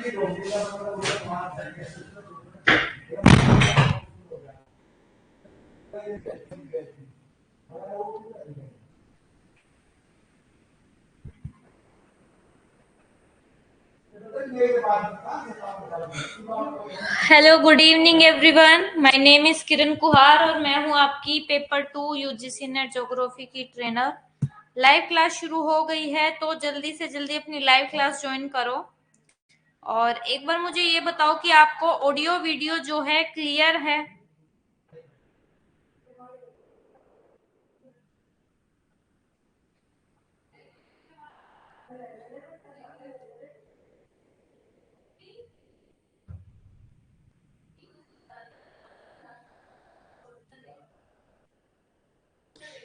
Hello, good evening everyone. My name is Kiran Kuhar और मैं हूं आपकी पेपर 2 यूजीसी नेट ज्योग्राफी की ट्रेनर। लाइव क्लास शुरू हो गई है तो जल्दी से जल्दी अपनी लाइव क्लास ज्वाइन करो। और एक बार मुझे ये बताओ कि आपको ऑडियो वीडियो जो है क्लियर है?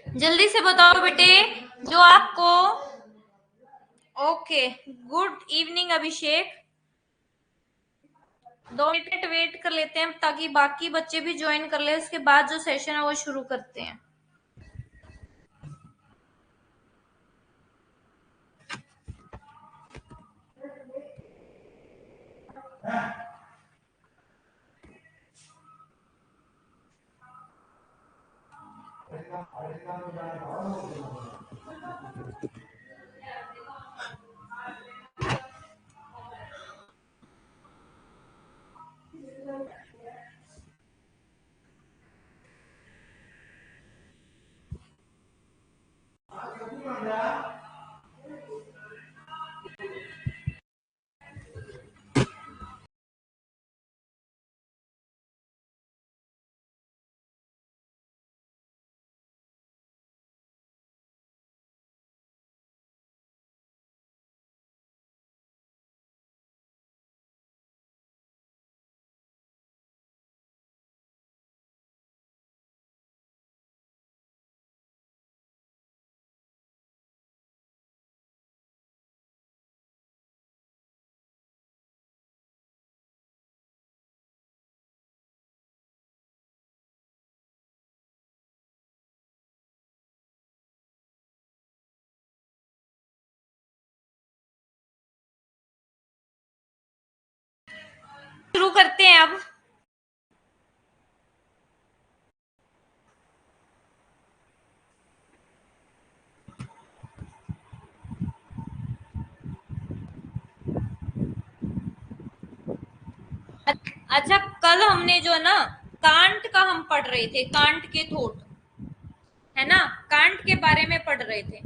जल्दी से बताओ बेटे जो आपको। ओके, गुड इवनिंग अभिषेक। 2 मिनट वेट कर लेते हैं ताकि बाकी बच्चे भी ज्वाइन कर ले, उसके बाद जो सेशन है वो शुरू करते हैं। शुरू करते हैं अब। अच्छा, कल हमने जो है ना कांट का हम पढ़ रहे थे, कांट के थॉट, है ना, कांट के बारे में पढ़ रहे थे।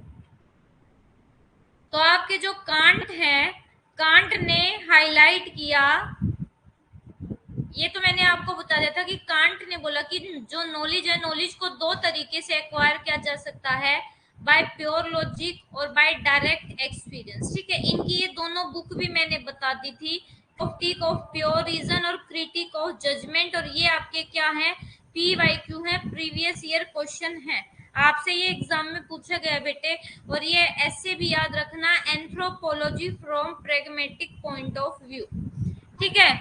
तो आपके जो कांट हैं, कांट ने हाईलाइट किया, ये तो मैंने आपको बता दिया था कि कांट ने बोला कि जो नॉलेज है, नॉलेज को 2 तरीके से एक्वायर किया जा सकता है, बाय प्योर लॉजिक और बाय डायरेक्ट एक्सपीरियंस। ठीक है, इनकी ये दोनों बुक भी मैंने बता दी थी, क्रिटिक ऑफ प्योर रीजन और क्रिटिक ऑफ जजमेंट। और ये आपके क्या है, PYQ है, प्रीवियस ईयर क्वेश्चन है, आपसे ये एग्जाम में पूछा गया बेटे। और ये ऐसे भी याद रखना, anthropology from pragmatic point of view. ठीक है,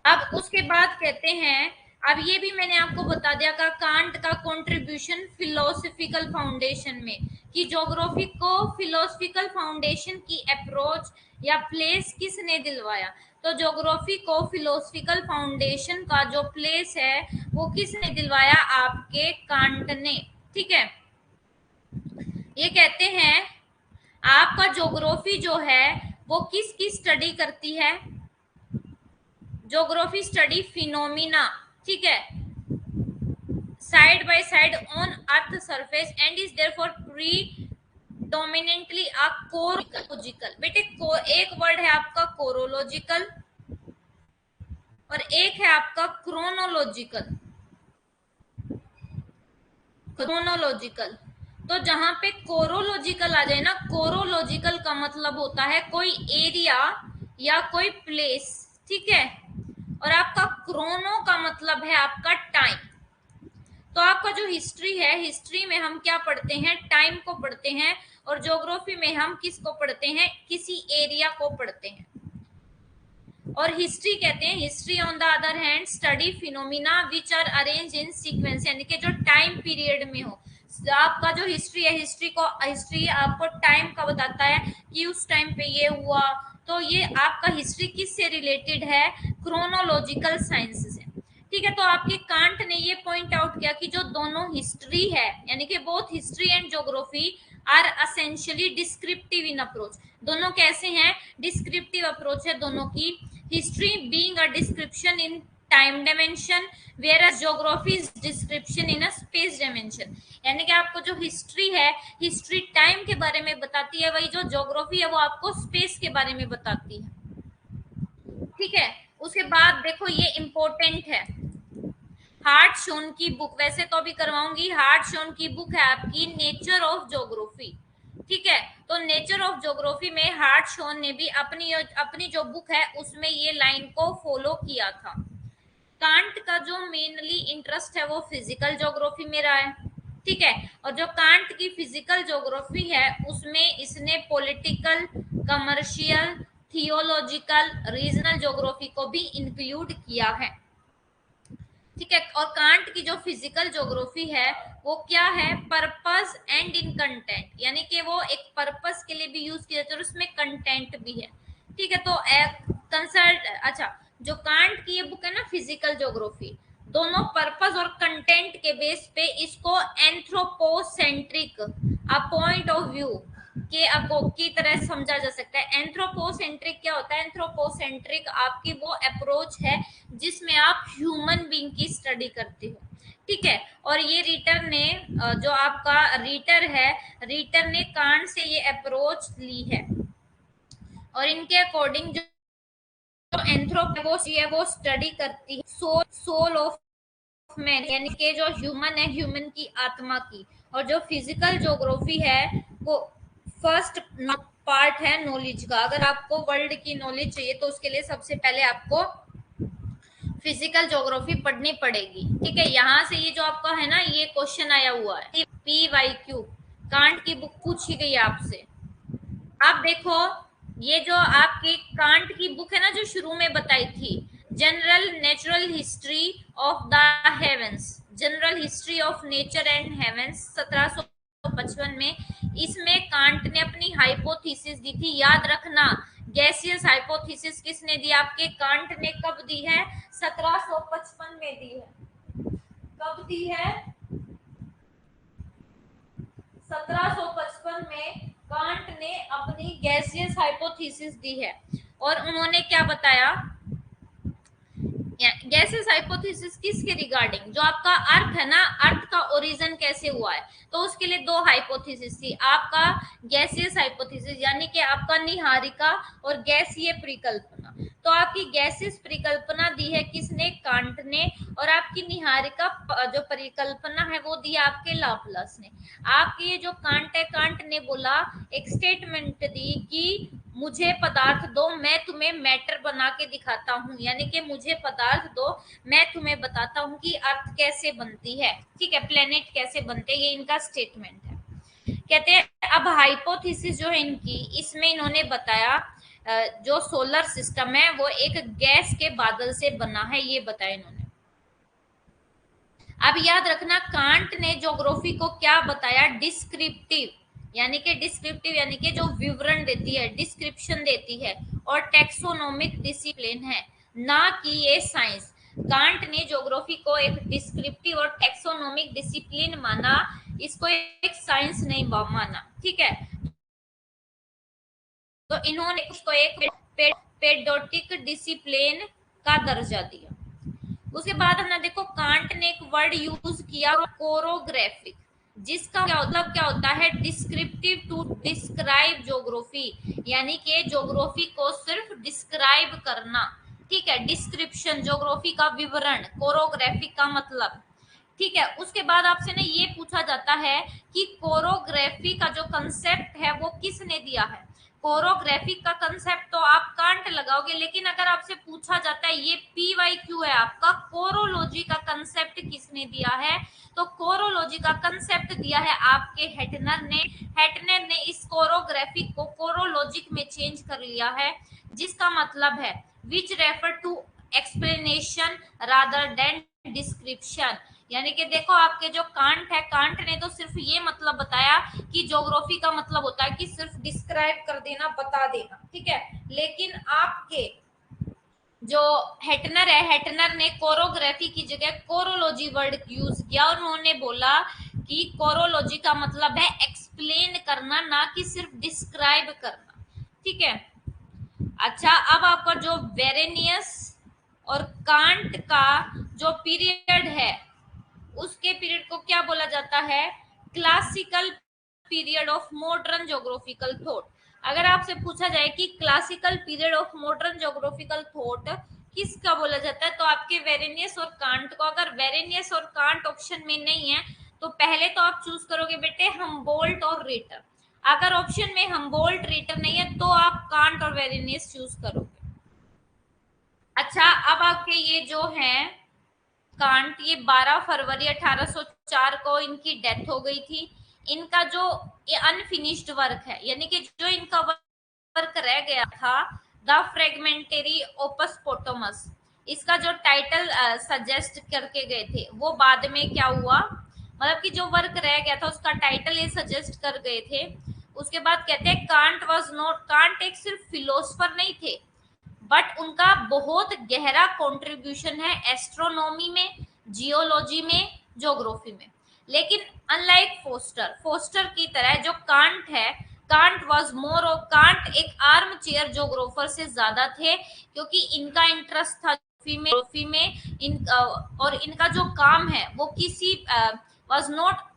अब उसके बाद कहते हैं, अब ये भी मैंने आपको बता दिया का कांट का कंट्रीब्यूशन फिलोसफिकल फाउंडेशन में, कि ज्योग्राफी को फिलोसफिकल फाउंडेशन की अप्रोच या प्लेस किसने दिलवाया। तो ज्योग्राफी को फिलोसफिकल फाउंडेशन का जो प्लेस है वो किसने दिलवाया, आपके कांट ने। ठीक है, ये कहते हैं आपका ज्योग्राफी जो है वो किसकी स्टडी करती है, ज्योग्राफी स्टडी फिनोमिना, ठीक है, side by side on earth surface and is therefore predominantly a chorological. बेटे एक वर्ड है आपका कोरोलॉजिकल और एक है आपका क्रोनोलॉजिकल। क्रोनोलॉजिकल, तो जहां पे कोरोलॉजिकल आ जाए ना, कोरोलॉजिकल का मतलब होता है कोई एरिया या कोई प्लेस। ठीक है, और आपका क्रोनो का मतलब है आपका टाइम। तो आपका जो हिस्ट्री है, हिस्ट्री में हम क्या पढ़ते हैं, टाइम को पढ़ते हैं, और ज्योग्राफी में हम किसको पढ़ते हैं, किसी एरिया को पढ़ते हैं। और हिस्ट्री कहते हैं, history on the other hand study phenomena which are arrange in sequence, यानी कि जो टाइम पीरियड में हो। आपका जो हिस्ट्री है, हिस्ट्री आपको टाइम का बताता है कि उस टाइम पे ये हुआ, तो ये आपका हिस्ट्री किससे रिलेटेड है? क्रोनोलॉजिकल साइंस से। ठीक है, तो आपके कांट ने ये पॉइंट आउट किया कि जो दोनों हिस्ट्री है, यानी कि both history and geography are essentially descriptive in approach. दोनों कैसे हैं? डिस्क्रिप्टिव अप्रोच है दोनों की। History being a description in time dimension, whereas geography is description in a space dimension। यानी कि आपको जो हिस्ट्री है, हिस्ट्री टाइम के बारे में बताती है, वही जो ज्योग्राफी है वो आपको स्पेस के बारे में बताती है। ठीक है, उसके बाद देखो ये इंपॉर्टेंट है, हार्ट शोन की बुक, वैसे तो अभी करवाऊंगी, हार्ट शोन की बुक है आपकी नेचर ऑफ ज्योग्राफी। ठीक है, तो नेचर ऑफ ज्योग्राफी में हार्ट शोन ने भी अपनी जो बुक है उसमें ये लाइन को फॉलो किया था। कांट का जो मेनली इंटरेस्ट है वो फिजिकल ज्योग्राफी में रहा है। ठीक है, और जो कांट की फिजिकल ज्योग्राफी है उसमें इसने political, commercial, theological, regional geography को भी इंक्लूड किया है। ठीक है, और कांट की जो फिजिकल ज्योग्राफी है वो क्या है? पर्पस एंड इन कंटेंट, यानी कि वो एक पर्पस के लिए भी यूज किया जाता है और उसमें कंटेंट भी है। ठीक है, तो कंसर्ट, अच्छा, जो कांट की ये बुक है ना फिजिकल ज्योग्राफी, दोनों पर्पस और कंटेंट के बेस पे इसको anthropocentric a point of view के की तरह समझा जा सकता है। एंथ्रोपोसेंट्रिक क्या होता है? एंथ्रोपोसेंट्रिक आपकी वो अप्रोच है जिसमें आप ह्यूमन बीइंग की स्टडी करते हो। ठीक है, और ये रीटर ने, जो आपका रीटर है, रीटर ने कांट से ये अप्रोच ली है और इनके अकॉर्डिंग जो एंथ्रोपोसेंट्रिक है वो स्टडी करती है सोल ऑफ मैन, यानी कि जो ह्यूमन है, ह्यूमन की आत्मा की। और जो फिजिकल ज्योग्राफी है वो फर्स्ट पार्ट है नॉलेज का। अगर आपको वर्ल्ड की नॉलेज चाहिए तो उसके लिए सबसे पहले आपको फिजिकल ज्योग्राफी पढ़नी पड़ेगी। ठीक है, यहाँ से ये जो आपका है ना, ये क्वेश्चन आया हुआ है PYQ, कांट की बुक पूछी गई आपसे। आप देखो, ये जो आपकी कांट की बुक है ना जो शुरू में बताई थी, general natural history of the heavens, general history of nature and heavens 1755 में, इसमें कांट ने अपनी हाइपोथेसिस दी थी। याद रखना, गैसियस हाइपोथेसिस किसने दी? आपके कांट ने। कब दी है? 1755 में दी है। कब दी है? 1755 में कांट ने अपनी गैसियस हाइपोथेसिस दी है। और उन्होंने क्या बताया? गैसेस हाइपोथेसिस किसके रिगार्डिंग? जो आपका अर्थ है ना, अर्थ का ओरिजिन कैसे हुआ है, तो उसके लिए दो हाइपोथेसिस थी। आपका गैसियस हाइपोथेसिस, यानी कि आपका निहारिका, और गैसीय परिकल्पना। तो आपकी गैसियस परिकल्पना दी है किसने? कांट ने। और आपकी निहारिका जो परिकल्पना है वो दी आपके लाप्लास ने। आपके ये जो कांट है, कांट ने बोला, एक स्टेटमेंट दी कि मुझे पदार्थ दो, मैं तुम्हें मैटर बना के दिखाता हूँ, यानी कि मुझे पदार्थ दो, मैं तुम्हें बताता हूँ कि अर्थ कैसे बनती है। ठीक है, प्लेनेट कैसे बनते हैं, ये इनका स्टेटमेंट है। कहते हैं अब हाइपोथेसिस जो है इनकी, इसमें इन्होंने बताया जो सोलर सिस्टम है वो एक गैस के बादल से बना है, ये बताया इन्होंने। अब याद रखना, कांट ने ज्योग्राफी को क्या बताया? डिस्क्रिप्टिव, यानी कि डिस्क्रिप्टिव यानी कि जो विवरण देती है, डिस्क्रिप्शन देती है, और टेक्सोनोमिक डिसिप्लिन है, ना कि ये साइंस। कांट ने ज्योग्राफी को एक डिस्क्रिप्टिव और टेक्सोनोमिक डिसिप्लिन माना, इसको एक साइंस नहीं माना। ठीक है, तो इन्होंने उसको एक पेडोटिक डिसिप्लिन का दर्जा दिया। उसके बाद हमने देखो, कांट ने एक वर्ड यूज किया, कोरोग्राफिक, जिसका मतलब क्या होता है? डिस्क्रिप्टिव टू डिस्क्राइब ज्योग्राफी, यानी कि ज्योग्राफी को सिर्फ डिस्क्राइब करना। ठीक है, डिस्क्रिप्शन, ज्योग्राफी का विवरण, कोरोग्राफिक का मतलब। ठीक है, उसके बाद आपसे ना ये पूछा जाता है कि कोरोग्राफी का जो कंसेप्ट है वो किसने दिया है? कोरोग्राफिक का कंसेप्ट तो आप कांट लगाओगे, लेकिन अगर आपसे पूछा जाता है, ये PYQ है आपका, कोरोलॉजी का कंसेप्ट किसने दिया है? तो कोरोलॉजी का कंसेप्ट दिया है आपके हेटनर ने। हेटनर ने इस कोरोग्राफिक को कोरोलॉजिक में चेंज कर लिया है, जिसका मतलब है which refer to explanation rather than description, यानी कि देखो आपके जो कांट है, कांट ने तो सिर्फ ये मतलब बताया कि ज्योग्राफी का मतलब होता है कि सिर्फ डिस्क्राइब कर देना, बता देना, ठीक है। लेकिन आपके जो हेटनर है, हेटनर ने कोरोग्राफी की जगह कोरोलॉजी वर्ड यूज किया और उन्होंने बोला कि कोरोलॉजी का मतलब है एक्सप्लेन करना, ना कि सिर्फ डिस्क्राइब करना, ठीक है। अच्छा, अब आपका जो वेरेनियस और कांट का जो पीरियड है, उसके पीरियड को क्या बोला जाता है? Classical period of modern geographical thought. अगर आपसे पूछा जाए कि classical period of modern geographical thought किसका बोला जाता है, तो आपके वेरेनियस और कांट को। अगर वेरेनियस और कांट ऑप्शन में नहीं है तो पहले तो आप चूज करोगे बेटे हमबोल्ट और रेटर। अगर ऑप्शन में हमबोल्ट रेटर नहीं है तो आप कांट और वेरेनियस चूज करोगे। अच्छा, अब आपके ये जो है कांट, ये 12 फरवरी 1804 को इनकी डेथ हो गई थी। इनका जो ये अनफिनिश्ड वर्क है, यानी कि जो इनका वर्क रह गया था, द फ्रेगमेंटरी ओपस पोटोमस, इसका जो टाइटल सजेस्ट करके गए थे वो बाद में क्या हुआ, मतलब कि जो वर्क रह गया था उसका टाइटल ये सजेस्ट कर गए थे। उसके बाद कहते हैं कांट वाज नॉट, कांट एक सिर्फ फिलोसफर नहीं थे, बट उनका बहुत गहरा कंट्रीब्यूशन है एस्ट्रोनॉमी में, जियोलॉजी में, ज्योग्राफी में। लेकिन अनलाइक फोस्टर, फोस्टर की तरह जो कांट है, can't was more of, can't एक आर्म चेयर ज्योग्राफर से ज्यादा थे, क्योंकि इनका इंटरेस्ट था ज्योग्राफी में और इनका जो काम है वो किसी वाज नॉट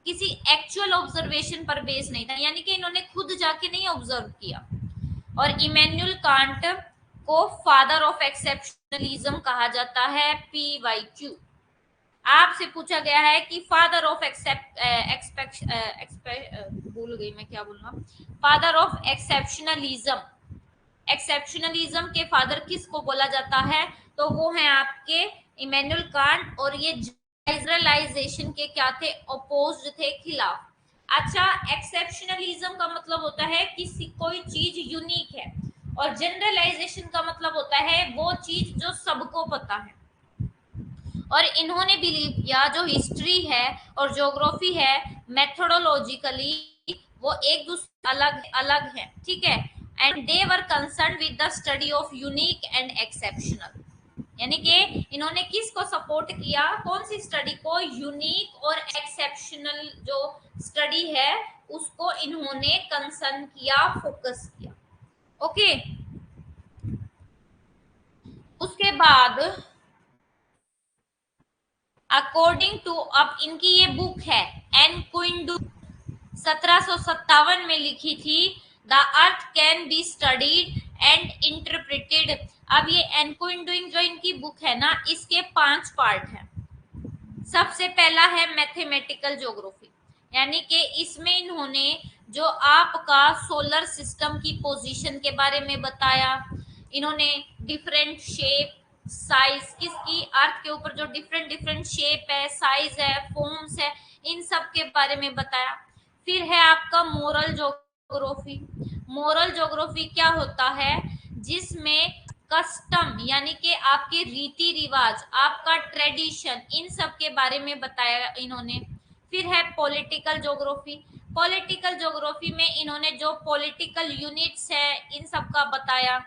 किसी एक्चुअल ऑब्जर्वेशन पर बेस नहीं था, यानी कि इन्होंने खुद जाके नहीं ऑब्जर्व किया। और इमैनुअल कांट को फादर ऑफ एक्सेप्शनलिज्म कहा जाता है, PYQ। आपसे पूछा गया है कि फादर ऑफ भूल गई मैं क्या बोलना, फादर ऑफ एक्सेप्शनलिज्म, एक्सेप्शनलिज्म के फादर किसको बोला जाता है, तो वो है आपके इमैनुअल कांट। और ये जनरलाइजेशन के क्या थे, अपोज्ड थे, खिलाफ। अच्छा, एक्सेप्शनलिज्म का मतलब होता है किसी कोई चीज यूनिक है, और जनरलाइजेशन का मतलब होता है वो चीज जो सबको पता है। और इन्होंने बिलीव किया जो हिस्ट्री है और ज्योग्राफी है मेथोडोलॉजिकली वो एक दूसरे अलग अलग है, ठीक है। And they were concern with the study of unique and exceptional, यानी कि इन्होंने किसको सपोर्ट किया, कौन सी स्टडी को, यूनिक और एक्सेप्शनल जो स्टडी है उसको इन्होंने कंसर्न किया, फोकस किया। ओके, उसके बाद अकॉर्डिंग टू, अब इनकी ये बुक है एनक्विंडू, 1757 में लिखी थी, the earth can be studied and interpreted. अब ये एनक्विंडूइंग जो इनकी बुक है ना, इसके 5 पार्ट हैं। सबसे पहला है मैथमेटिकल ज्योग्राफी, यानी कि इसमें इन्होंने जो आपका सोलर सिस्टम की पोजीशन के बारे में बताया, इन्होंने डिफरेंट शेप, साइज, किसकी, अर्थ के ऊपर जो डिफरेंट डिफरेंट शेप है, साइज है, फॉर्म्स है, इन सब के बारे में बताया। फिर है आपका मोरल ज्योग्राफी। मोरल ज्योग्राफी क्या होता है, जिसमें कस्टम यानी कि आपके रीति रिवाज, आपका ट्रेडिशन, इन सब के बारे में बताया इन्होंने। फिर है पॉलिटिकल ज्योग्राफी। पॉलिटिकल ज्योग्राफी में इन्होंने जो पॉलिटिकल यूनिट्स है इन सब का बताया।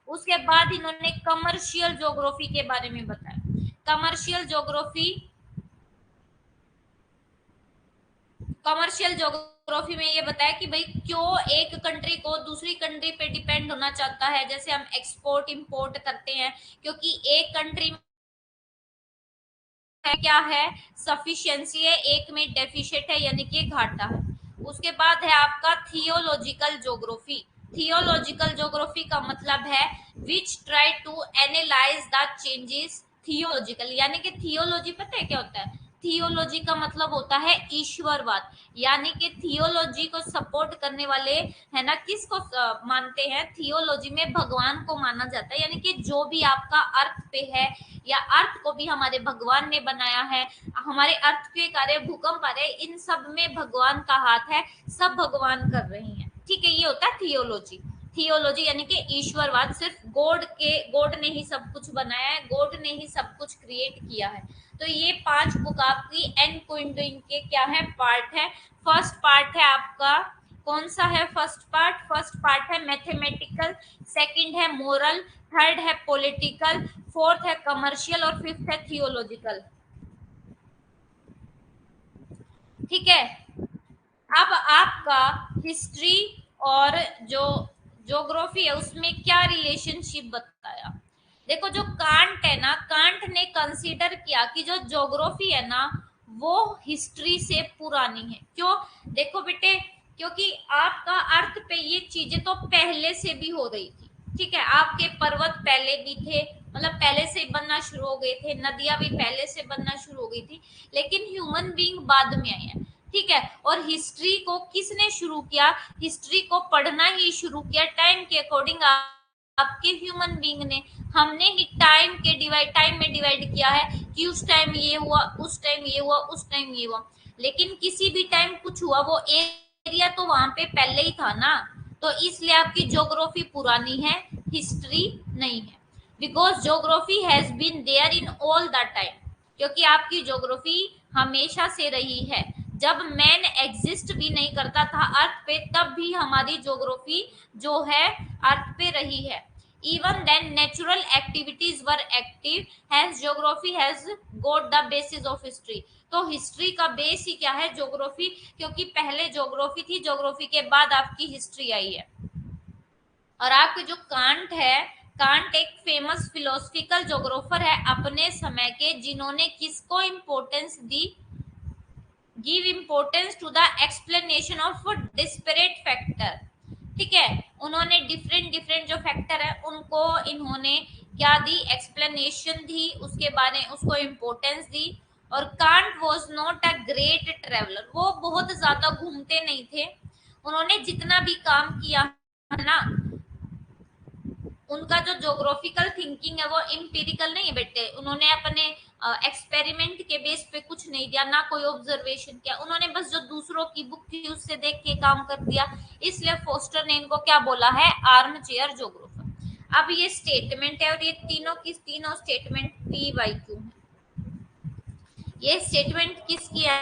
उसके बाद इन्होंने कमर्शियल ज्योग्राफी के बारे में बताया। कमर्शियल ज्योग्राफी, कमर्शियल ज्योग्राफी में ये बताया कि भाई क्यों एक कंट्री को दूसरी कंट्री पे डिपेंड होना चाहता है, जैसे हम एक्सपोर्ट इंपोर्ट करते हैं, क्योंकि एक कंट्री में क्या है, सफिशिएंसी है, एक में डेफिशिएंट है यानी कि घाटा है। उसके बाद है आपका थियोलॉजिकल ज्योग्राफी। थियोलॉजिकल ज्योग्राफी का मतलब है which try to analyse the changes theological, यानी कि थियोलॉजी पता है क्या होता है, थियोलॉजी का मतलब होता है ईश्वरवाद, यानी कि थियोलॉजी को सपोर्ट करने वाले है ना, किसको मानते हैं, थियोलॉजी में भगवान को माना जाता है, यानी कि जो भी आपका अर्थ पे है, या अर्थ को भी हमारे भगवान ने बनाया है, हमारे अर्थ के कार्य, भूकंप आ रहे, इन सब में भगवान का हाथ है, सब भगवान कर रहे हैं, ठीक है, ये होता है थियोलॉजी। थियोलॉजी यानी कि ईश्वरवाद, सिर्फ गॉड ने ही सब कुछ बनाया है, गॉड ने ही सब कुछ क्रिएट किया है। तो ये 5 बुक आपकी एन क्विंटोइन के क्या है, पार्ट है। फर्स्ट पार्ट है आपका, कौन सा है फर्स्ट पार्ट है मैथमेटिकल, सेकंड है मोरल, थर्ड है पॉलिटिकल, फोर्थ है कमर्शियल और फिफ्थ है थियोलॉजिकल। ठीक है। अब आपका हिस्ट्री और जो ज्योग्राफी है उसमें क्या रिलेशनशिप बताया। देखो जो कांट है ना, कांट ने कंसीडर किया कि जो ज्योग्राफी है ना वो हिस्ट्री से पुरानी है। क्यों? देखो बेटे, क्योंकि आपका अर्थ पे ये चीजें तो पहले से भी हो रही थी। ठीक है, आपके पर्वत पहले भी थे, मतलब पहले से बनना शुरू हो गए थे, नदियां भी पहले से बनना शुरू हो गई थी, लेकिन ह्यूमन बीइंग बाद में आए हैं। ठीक है, और हिस्ट्री को किसने शुरू किया? हिस्ट्री को पढ़ना ही शुरू किया टाइम के अकॉर्डिंग आपके ह्यूमन बीइंग ने। हमने ही टाइम में डिवाइड किया है कि उस टाइम ये हुआ, उस टाइम ये हुआ, उस टाइम ये हुआ, लेकिन किसी भी टाइम कुछ हुआ वो एरिया तो वहां पे पहले ही था ना। तो इसलिए आपकी ज्योग्राफी पुरानी है, हिस्ट्री नहीं है, because geography has been there in all the time, क्योंकि आपकी ज्योग्राफी हमेशा से रही है। जब मैन एग्जिस्ट भी नहीं करता था अर्थ पे, तब भी हमारी ज्योग्राफी जो है अर्थ पे रही है। Even then natural activities were active, has geography has got the basis of history. तो हिस्ट्री का बेस ही क्या है? ज्योग्राफी, क्योंकि पहले ज्योग्राफी थी, ज्योग्राफी के बाद आपकी हिस्ट्री आई है। और आपके जो कांट है, कांट एक फेमस फिलोसफिकल ज्योग्राफर है अपने समय के, जिन्होंने किसको इंपॉर्टेंस दी? Give importance to the explanation of disparate factor. ठीक है, उन्होंने डिफरेंट डिफरेंट जो फैक्टर है उनको इन्होंने क्या दी? एक्सप्लेनेशन दी, उसके बारे उसको इंपॉर्टेंस दी। और can't was not a great traveller, वो बहुत ज्यादा घूमते नहीं थे। उन्होंने जितना भी काम किया है ना, उनका जो ज्योग्राफिकल थिंकिंग है वो इंपीरिकल नहीं है बेटे। उन्होंने अपने एक्सपेरिमेंट के बेस पे कुछ नहीं दिया, ना कोई ऑब्जर्वेशन किया, उन्होंने बस जो दूसरों की बुक थी उससे देख के काम कर दिया। इसलिए फोस्टर ने इनको क्या बोला है? Arm chair geographer. अब ये स्टेटमेंट है और ये तीनों की तीनों स्टेटमेंट PYQ है। ये स्टेटमेंट किसकी है?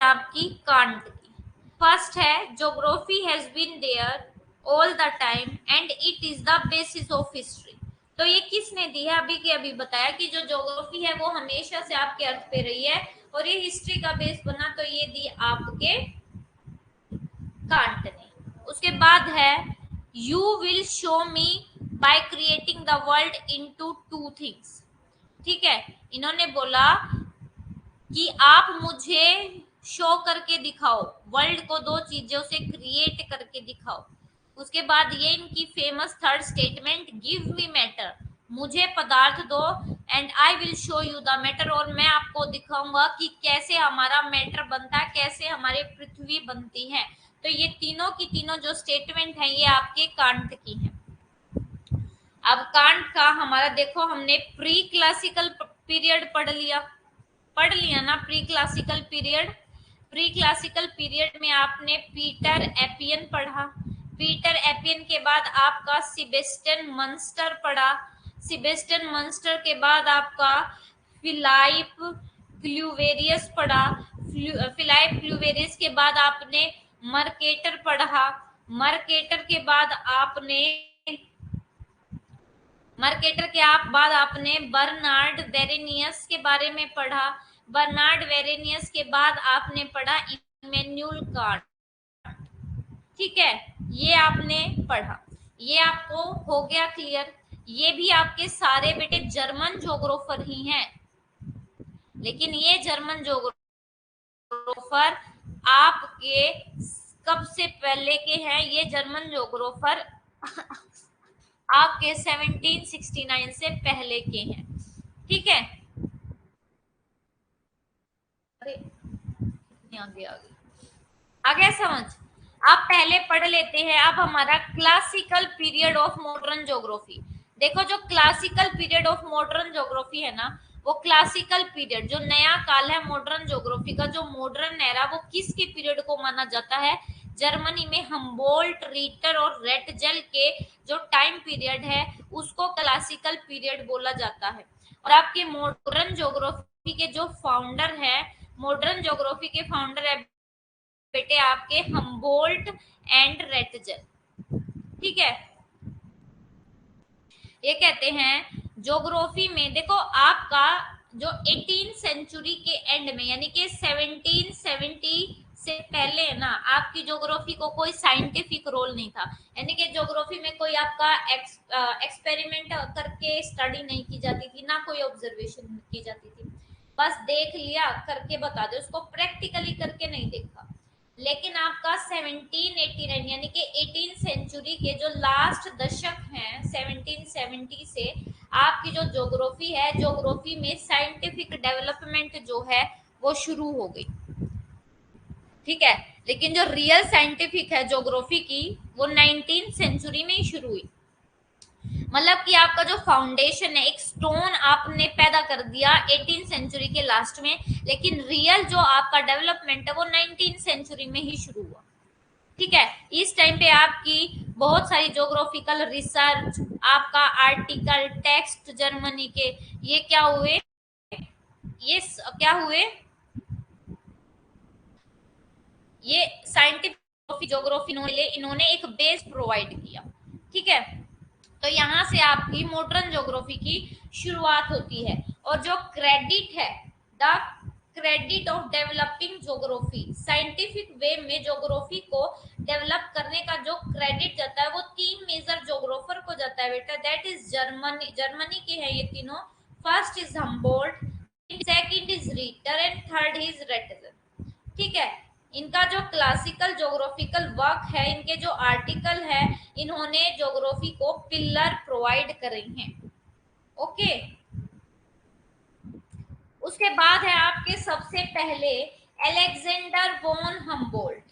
आपकी कांट की। फर्स्ट है geography has been there all the time and it is the basis of history. तो ये किसने दी है? अभी के अभी बताया कि जो ज्योग्राफी है वो हमेशा से आपके अर्थ पे रही है और ये हिस्ट्री का बेस बना, तो ये दी आपके कांट ने। उसके बाद है you will show me by creating the world into two things. ठीक है, इन्होंने बोला कि आप मुझे शो करके दिखाओ, वर्ल्ड को दो चीजों से क्रिएट करके दिखाओ। उसके बाद ये इनकी famous third statement, give me matter, मुझे पदार्थ दो and I will show you the matter, और मैं आपको दिखाऊंगा कि कैसे हमारा मैटर बनता है, कैसे हमारी पृथ्वी बनती है। तो ये तीनों की तीनों जो स्टेटमेंट है ये आपके कांट की है। अब कांट का हमारा देखो, हमने प्री क्लासिकल पीरियड पढ़ लिया ना, pre classical period. Pre classical period में आपने पीटर एपियन पढ़ा, पीटर एपियन के बाद आपका सेबेस्टियन मंस्टर पढ़ा, सेबेस्टियन मंस्टर के बाद आपका फिलाइप क्लूवेरियस पढ़ा, फिलाइप क्लूवेरियस के बाद आपने मर्केटर पढ़ा, मर्केटर के बाद आपने बाद आपने बर्नार्ड वेरेनियस के बारे में पढ़ा, बर्नार्ड वेरेनियस के बाद आपने पढ़ा इमैनुअल कांट। ठीक है, ये आपने पढ़ा, ये आपको हो गया क्लियर। ये भी आपके सारे बेटे जर्मन ज्योग्राफर ही हैं, लेकिन ये जर्मन ज्योग्राफर आपके कब से पहले के हैं? ये जर्मन ज्योग्राफर आपके 1769 से पहले के हैं। ठीक है, आ गया समझ? आप पहले पढ़ लेते हैं। अब हमारा classical period of modern geography. देखो जो classical period of modern geography है ना, वो क्लासिकल पीरियड जो नया काल है मॉडर्न ज्योग्राफी का, जो मॉडर्न एरा, वो किसके पीरियड को माना जाता है? जर्मनी में हम्बोल्ट, रिटर और रेटजेल के जो टाइम पीरियड है उसको क्लासिकल पीरियड बोला जाता है। और आपके मॉडर्न ज्योग्राफी के जो फाउंडर है, मॉडर्न ज्योग्राफी के फाउंडर है बेटे आपके हम्बोल्ट एंड रेटजेल। ठीक है, ये कहते हैं ज्योग्राफी में देखो आपका जो 18 सेंचुरी के एंड में यानी कि 1770 से पहले है ना, आपकी ज्योग्राफी को कोई साइंटिफिक रोल नहीं था, यानी कि ज्योग्राफी में कोई आपका एक्सपेरिमेंट करके स्टडी नहीं की जाती थी, ना कोई ऑब्जर्वेशन की जाती थी, बस देख लिया करके बता दे, उसको प्रैक्टिकली करके नहीं देखा। लेकिन आपका 1789 यानी कि 18 सेंचुरी के जो लास्ट दशक हैं 1770 से आपकी जो ज्योग्राफी है, ज्योग्राफी में साइंटिफिक डेवलपमेंट जो है वो शुरू हो गई। ठीक है, लेकिन जो रियल साइंटिफिक है ज्योग्राफी की वो 19 सेंचुरी में ही शुरू हुई। मतलब कि आपका जो फाउंडेशन है, एक स्टोन आपने पैदा कर दिया 18 सेंचुरी के लास्ट में, लेकिन रियल जो आपका डेवलपमेंट है वो 19 सेंचुरी में ही शुरू हुआ। ठीक है, इस टाइम पे आपकी बहुत सारी ज्योग्राफिकल रिसर्च, आपका आर्टिकल, टेक्स्ट जर्मनी के ये क्या हुए, ये क्या हुए, ये साइंटिफिक ज्योग्राफी इन्होंने एक बेस प्रोवाइड किया। ठीक है, तो यहाँ से आपकी मॉडर्न ज्योग्राफी की शुरुआत होती है। और जो क्रेडिट है, the credit of developing geography, scientific way में ज्योग्राफी को डेवलप करने का जो क्रेडिट जाता है वो तीन मेजर ज्योग्राफर को जाता है बेटा, दैट इज जर्मनी, जर्मनी के हैं ये तीनों। First is Humboldt, second is Ritter and third is Ratzel. ठीक है, इनका जो क्लासिकल ज्योग्राफिकल वर्क है, इनके जो आर्टिकल है, इन्होंने ज्योग्राफी को पिलर प्रोवाइड करे हैं। ओके, उसके बाद है आपके सबसे पहले Alexander von Humboldt.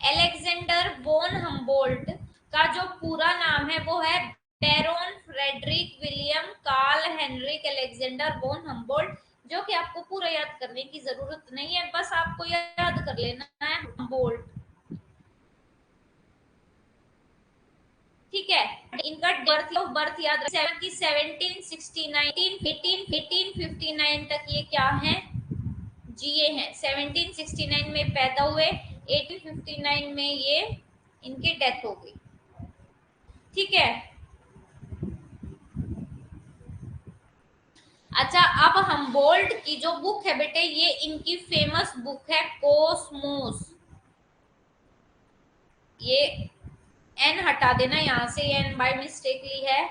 Alexander von Humboldt का जो पूरा नाम है वो है Baron Friedrich William Karl Heinrich Alexander von Humboldt, जो कि आपको पूरा याद करने की जरूरत नहीं है, बस आपको याद कर लेना है हम्बोल्ट। ठीक है, इनका बर्थ याद रखें कि 1769 1859 तक ये क्या है, जीए हैं। 1769 में पैदा हुए, 1859 में ये इनकी डेथ हो गई। ठीक है, अच्छा अब हम्बोल्ट की जो बुक है बेटे, ये इनकी फेमस बुक है कोस्मोस। ये एन हटा देना यहां से, एन बाय मिस्टेकली है,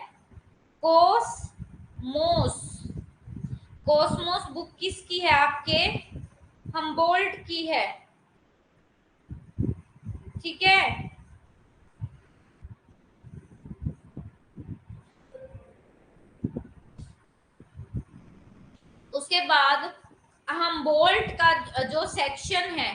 कोसमोस। कोस्मोस बुक किसकी है, आपके हम्बोल्ट की है। ठीक है, उसके बाद हम्बोल्ट का जो सेक्शन है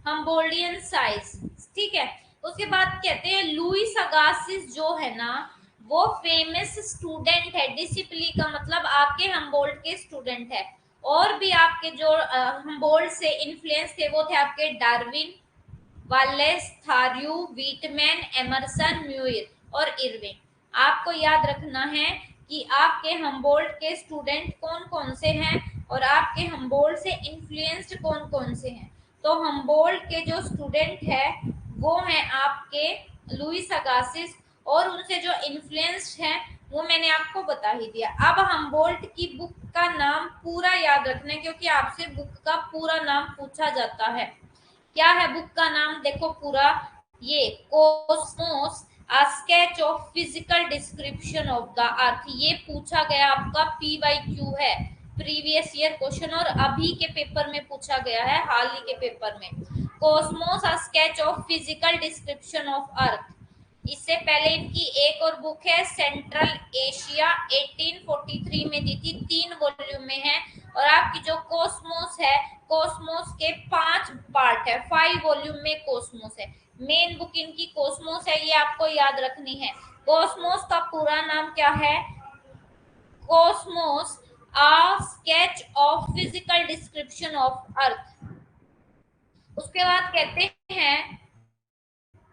हम्बोल्डियन साइज। ठीक है, उसके बाद कहते हैं लुइस अगासिस जो है ना वो फेमस स्टूडेंट है, डिसिप्ली का मतलब आपके हम्बोल्ट के स्टूडेंट है। और भी आपके जो हम्बोल्ट से इन्फ्लुएंस थे वो थे आपके डार्विन, वालेस, थार्यू, वीटमैन, एमरसन, म्यूर और इरविंग। आपको याद रखना है कि आपके हम्बोल्ट के स्टूडेंट कौन कौन से हैं और आपके हम्बोल्ट से इन्फ्लुएंस्ड कौन कौन से हैं। तो हम्बोल्ट के जो स्टूडेंट है वो हैं आपके लुइस अगासिस, और उनसे जो इन्फ्लुएंस्ड हैं वो मैंने आपको बता ही दिया। अब हम्बोल्ट की बुक का नाम पूरा याद रखना है क्योंकि आपसे बुक का पूरा नाम पूछा जाता है। क्या है बुक का नाम, देखो पूरा, ये Cosmos a sketch of physical description of the earth, ये पूछा गया आपका PYQ है, प्रीवियस ईयर क्वेश्चन, और अभी के पेपर में पूछा गया है, हाल ही के पेपर में। Cosmos a sketch of physical description of अर्थ। इससे पहले इनकी एक और बुक है सेंट्रल एशिया, 1843 में दी थी, 3 वॉल्यूम में है। और आपकी जो कोस्मोस है, कोस्मोस के 5 पार्ट है, 5 वॉल्यूम में कोस्मोस है। मेन बुक इनकी कोस्मोस है, ये आपको याद रखनी है। कोस्मोस का पूरा नाम क्या है, Cosmos a sketch of physical description of earth. उसके बाद कहते हैं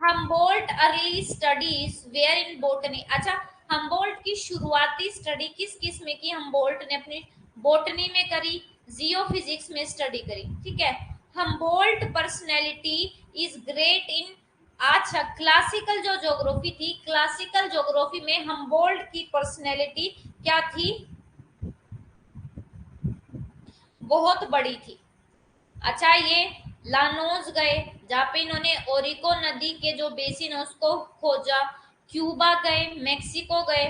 Humboldt early studies were in botany. अच्छा, हम्बोल्ट की शुरुआती स्टडी किस किस में की? हम्बोल्ट ने अपनी बोटनी में करी, जियोफिजिक्स में स्टडी करी। ठीक है, Humboldt personality is great in. अच्छा, क्लासिकल जो ज्योग्राफी थी, क्लासिकल ज्योग्राफी में हम्बोल्ट की पर्सनैलिटी क्या थी? बहुत बड़ी थी। अच्छा, ये लानोस गए जहाँ पे इन्होंने ओरिको नदी के जो बेसिन है उसको खोजा, क्यूबा गए, मेक्सिको गए।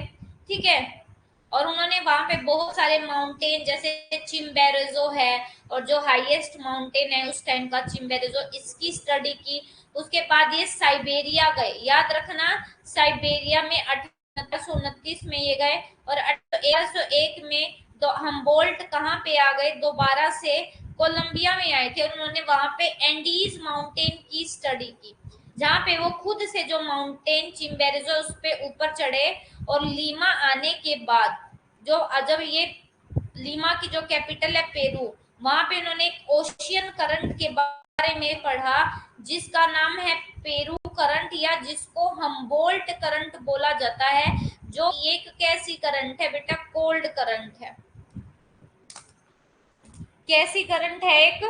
ठीक है, और उन्होंने वहां पे बहुत सारे माउंटेन जैसे चिम्बेरेजो है, और जो हाईएस्ट माउंटेन है उस टाइम का चिम्बेरेजो, इसकी स्टडी की। उसके बाद ये साइबेरिया गए, याद रखना, साइबेरिया में 1829 में ये गए, और 1801 में तो हम्बोल्ट कहाँ पे आ गए दोबारा से? कोलंबिया में आए थे, और उन्होंने वहां पे एंडीज माउंटेन की स्टडी की, जहाँ पे वो खुद से जो माउंटेन चिम्बेरेजो उस पे ऊपर चढ़े, और लीमा आने के बाद जो जब ये लीमा की जो कैपिटल है पेरू, वहां पे इन्होंने एक ओशियन करंट के बारे में पढ़ा जिसका नाम है पेरू करंट, या जिसको हम्बोल्ट करंट बोला जाता है, जो एक कैसी करंट है बेटा? कोल्ड करंट है। कैसी करंट है? एक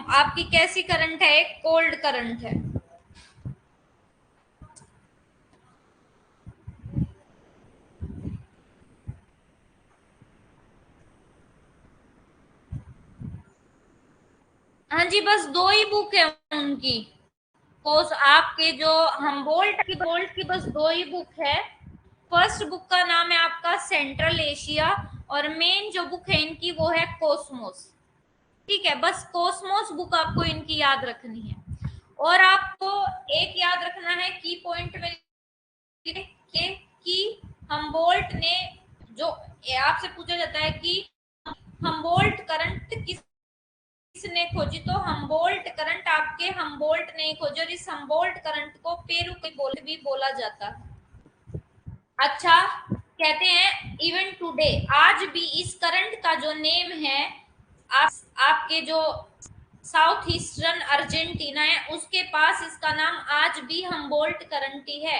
आपकी कैसी करंट है? एक कोल्ड करंट है। हाँ जी, बस दो ही बुक है उनकी। कोर्स आपके जो हम्बोल्ट की बस दो ही बुक है। फर्स्ट बुक का नाम है आपका सेंट्रल एशिया, और मेन जो बुक है इनकी वो है कोस्मोस। ठीक है, बस कोस्मोस बुक आपको इनकी याद रखनी है। और आपको एक याद रखना है की पॉइंट में कि हम्बोल्ट ने जो आपसे पूछा जाता है कि हम्बोल्ट करंट किसने खोजी, तो हम्बोल्ट करंट आपके हम्बोल्ट ने खोजी, और इस हम्बोल्ट करंट को पेरू के भी बोला जाता है। अच्छा, कहते हैं इवन टुडे, आज भी इस करंट का जो नेम है, आप आपके जो साउथ ईस्टर्न अर्जेंटीना है उसके पास इसका नाम आज भी हम्बोल्ट करंट ही है।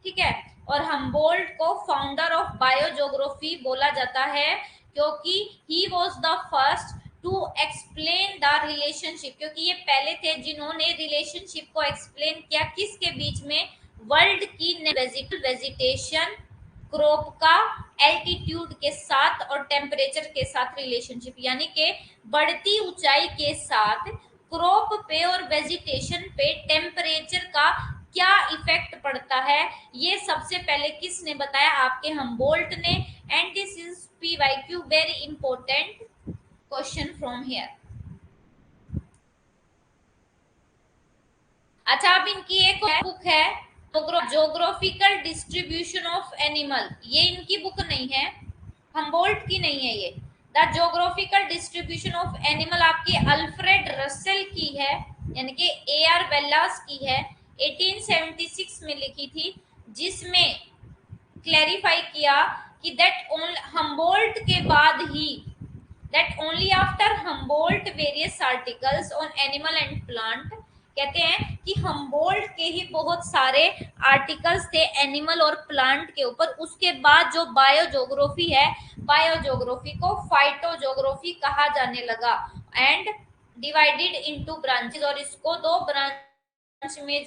ठीक है, और हम्बोल्ट को फाउंडर ऑफ बायोज्योग्राफी बोला जाता है, क्योंकि he was the first to explain the relationship, क्योंकि ये पहले थे जिन्होंने रिलेशनशिप को एक्सप्लेन किया किसके बीच में? वर्ल्ड की वेजिटेशन क्रॉप का एल्टीट्यूड के साथ और टेम्परेचर के साथ रिलेशनशिप, यानी कि बढ़ती ऊंचाई के साथ क्रॉप पे और वेजिटेशन पे टेम्परेचर का क्या इफेक्ट पड़ता है, ये सबसे पहले किसने बताया? आपके हम्बोल्ट ने। And this is PYQ very important question from here. अच्छा, अब इनकी एक बुक है जोग्राफिकल डिस्ट्रीब्यूशन ऑफ एनिमल, ये इनकी बुक नहीं है, हम्बोल्ट की नहीं है ये। The geographical distribution of animal आपकी अल्फ्रेड रसेल की है, यानी कि AR वेल्लास की है, 1876 में लिखी थी, जिसमें क्लैरिफाई किया कि हम्बोल्ट के बाद ही that only after Humboldt various articles on animal and plant, कहते हैं कि हम्बोल्ट के ही बहुत सारे आर्टिकल्स थे एनिमल और प्लांट के ऊपर, उसके बाद जो बायोज्योग्राफी है, बायोज्योग्राफी को फाइटोज्योग्राफी कहा जाने लगा, एंड डिवाइडेड इनटू ब्रांचेस, और इसको दो ब्रांच में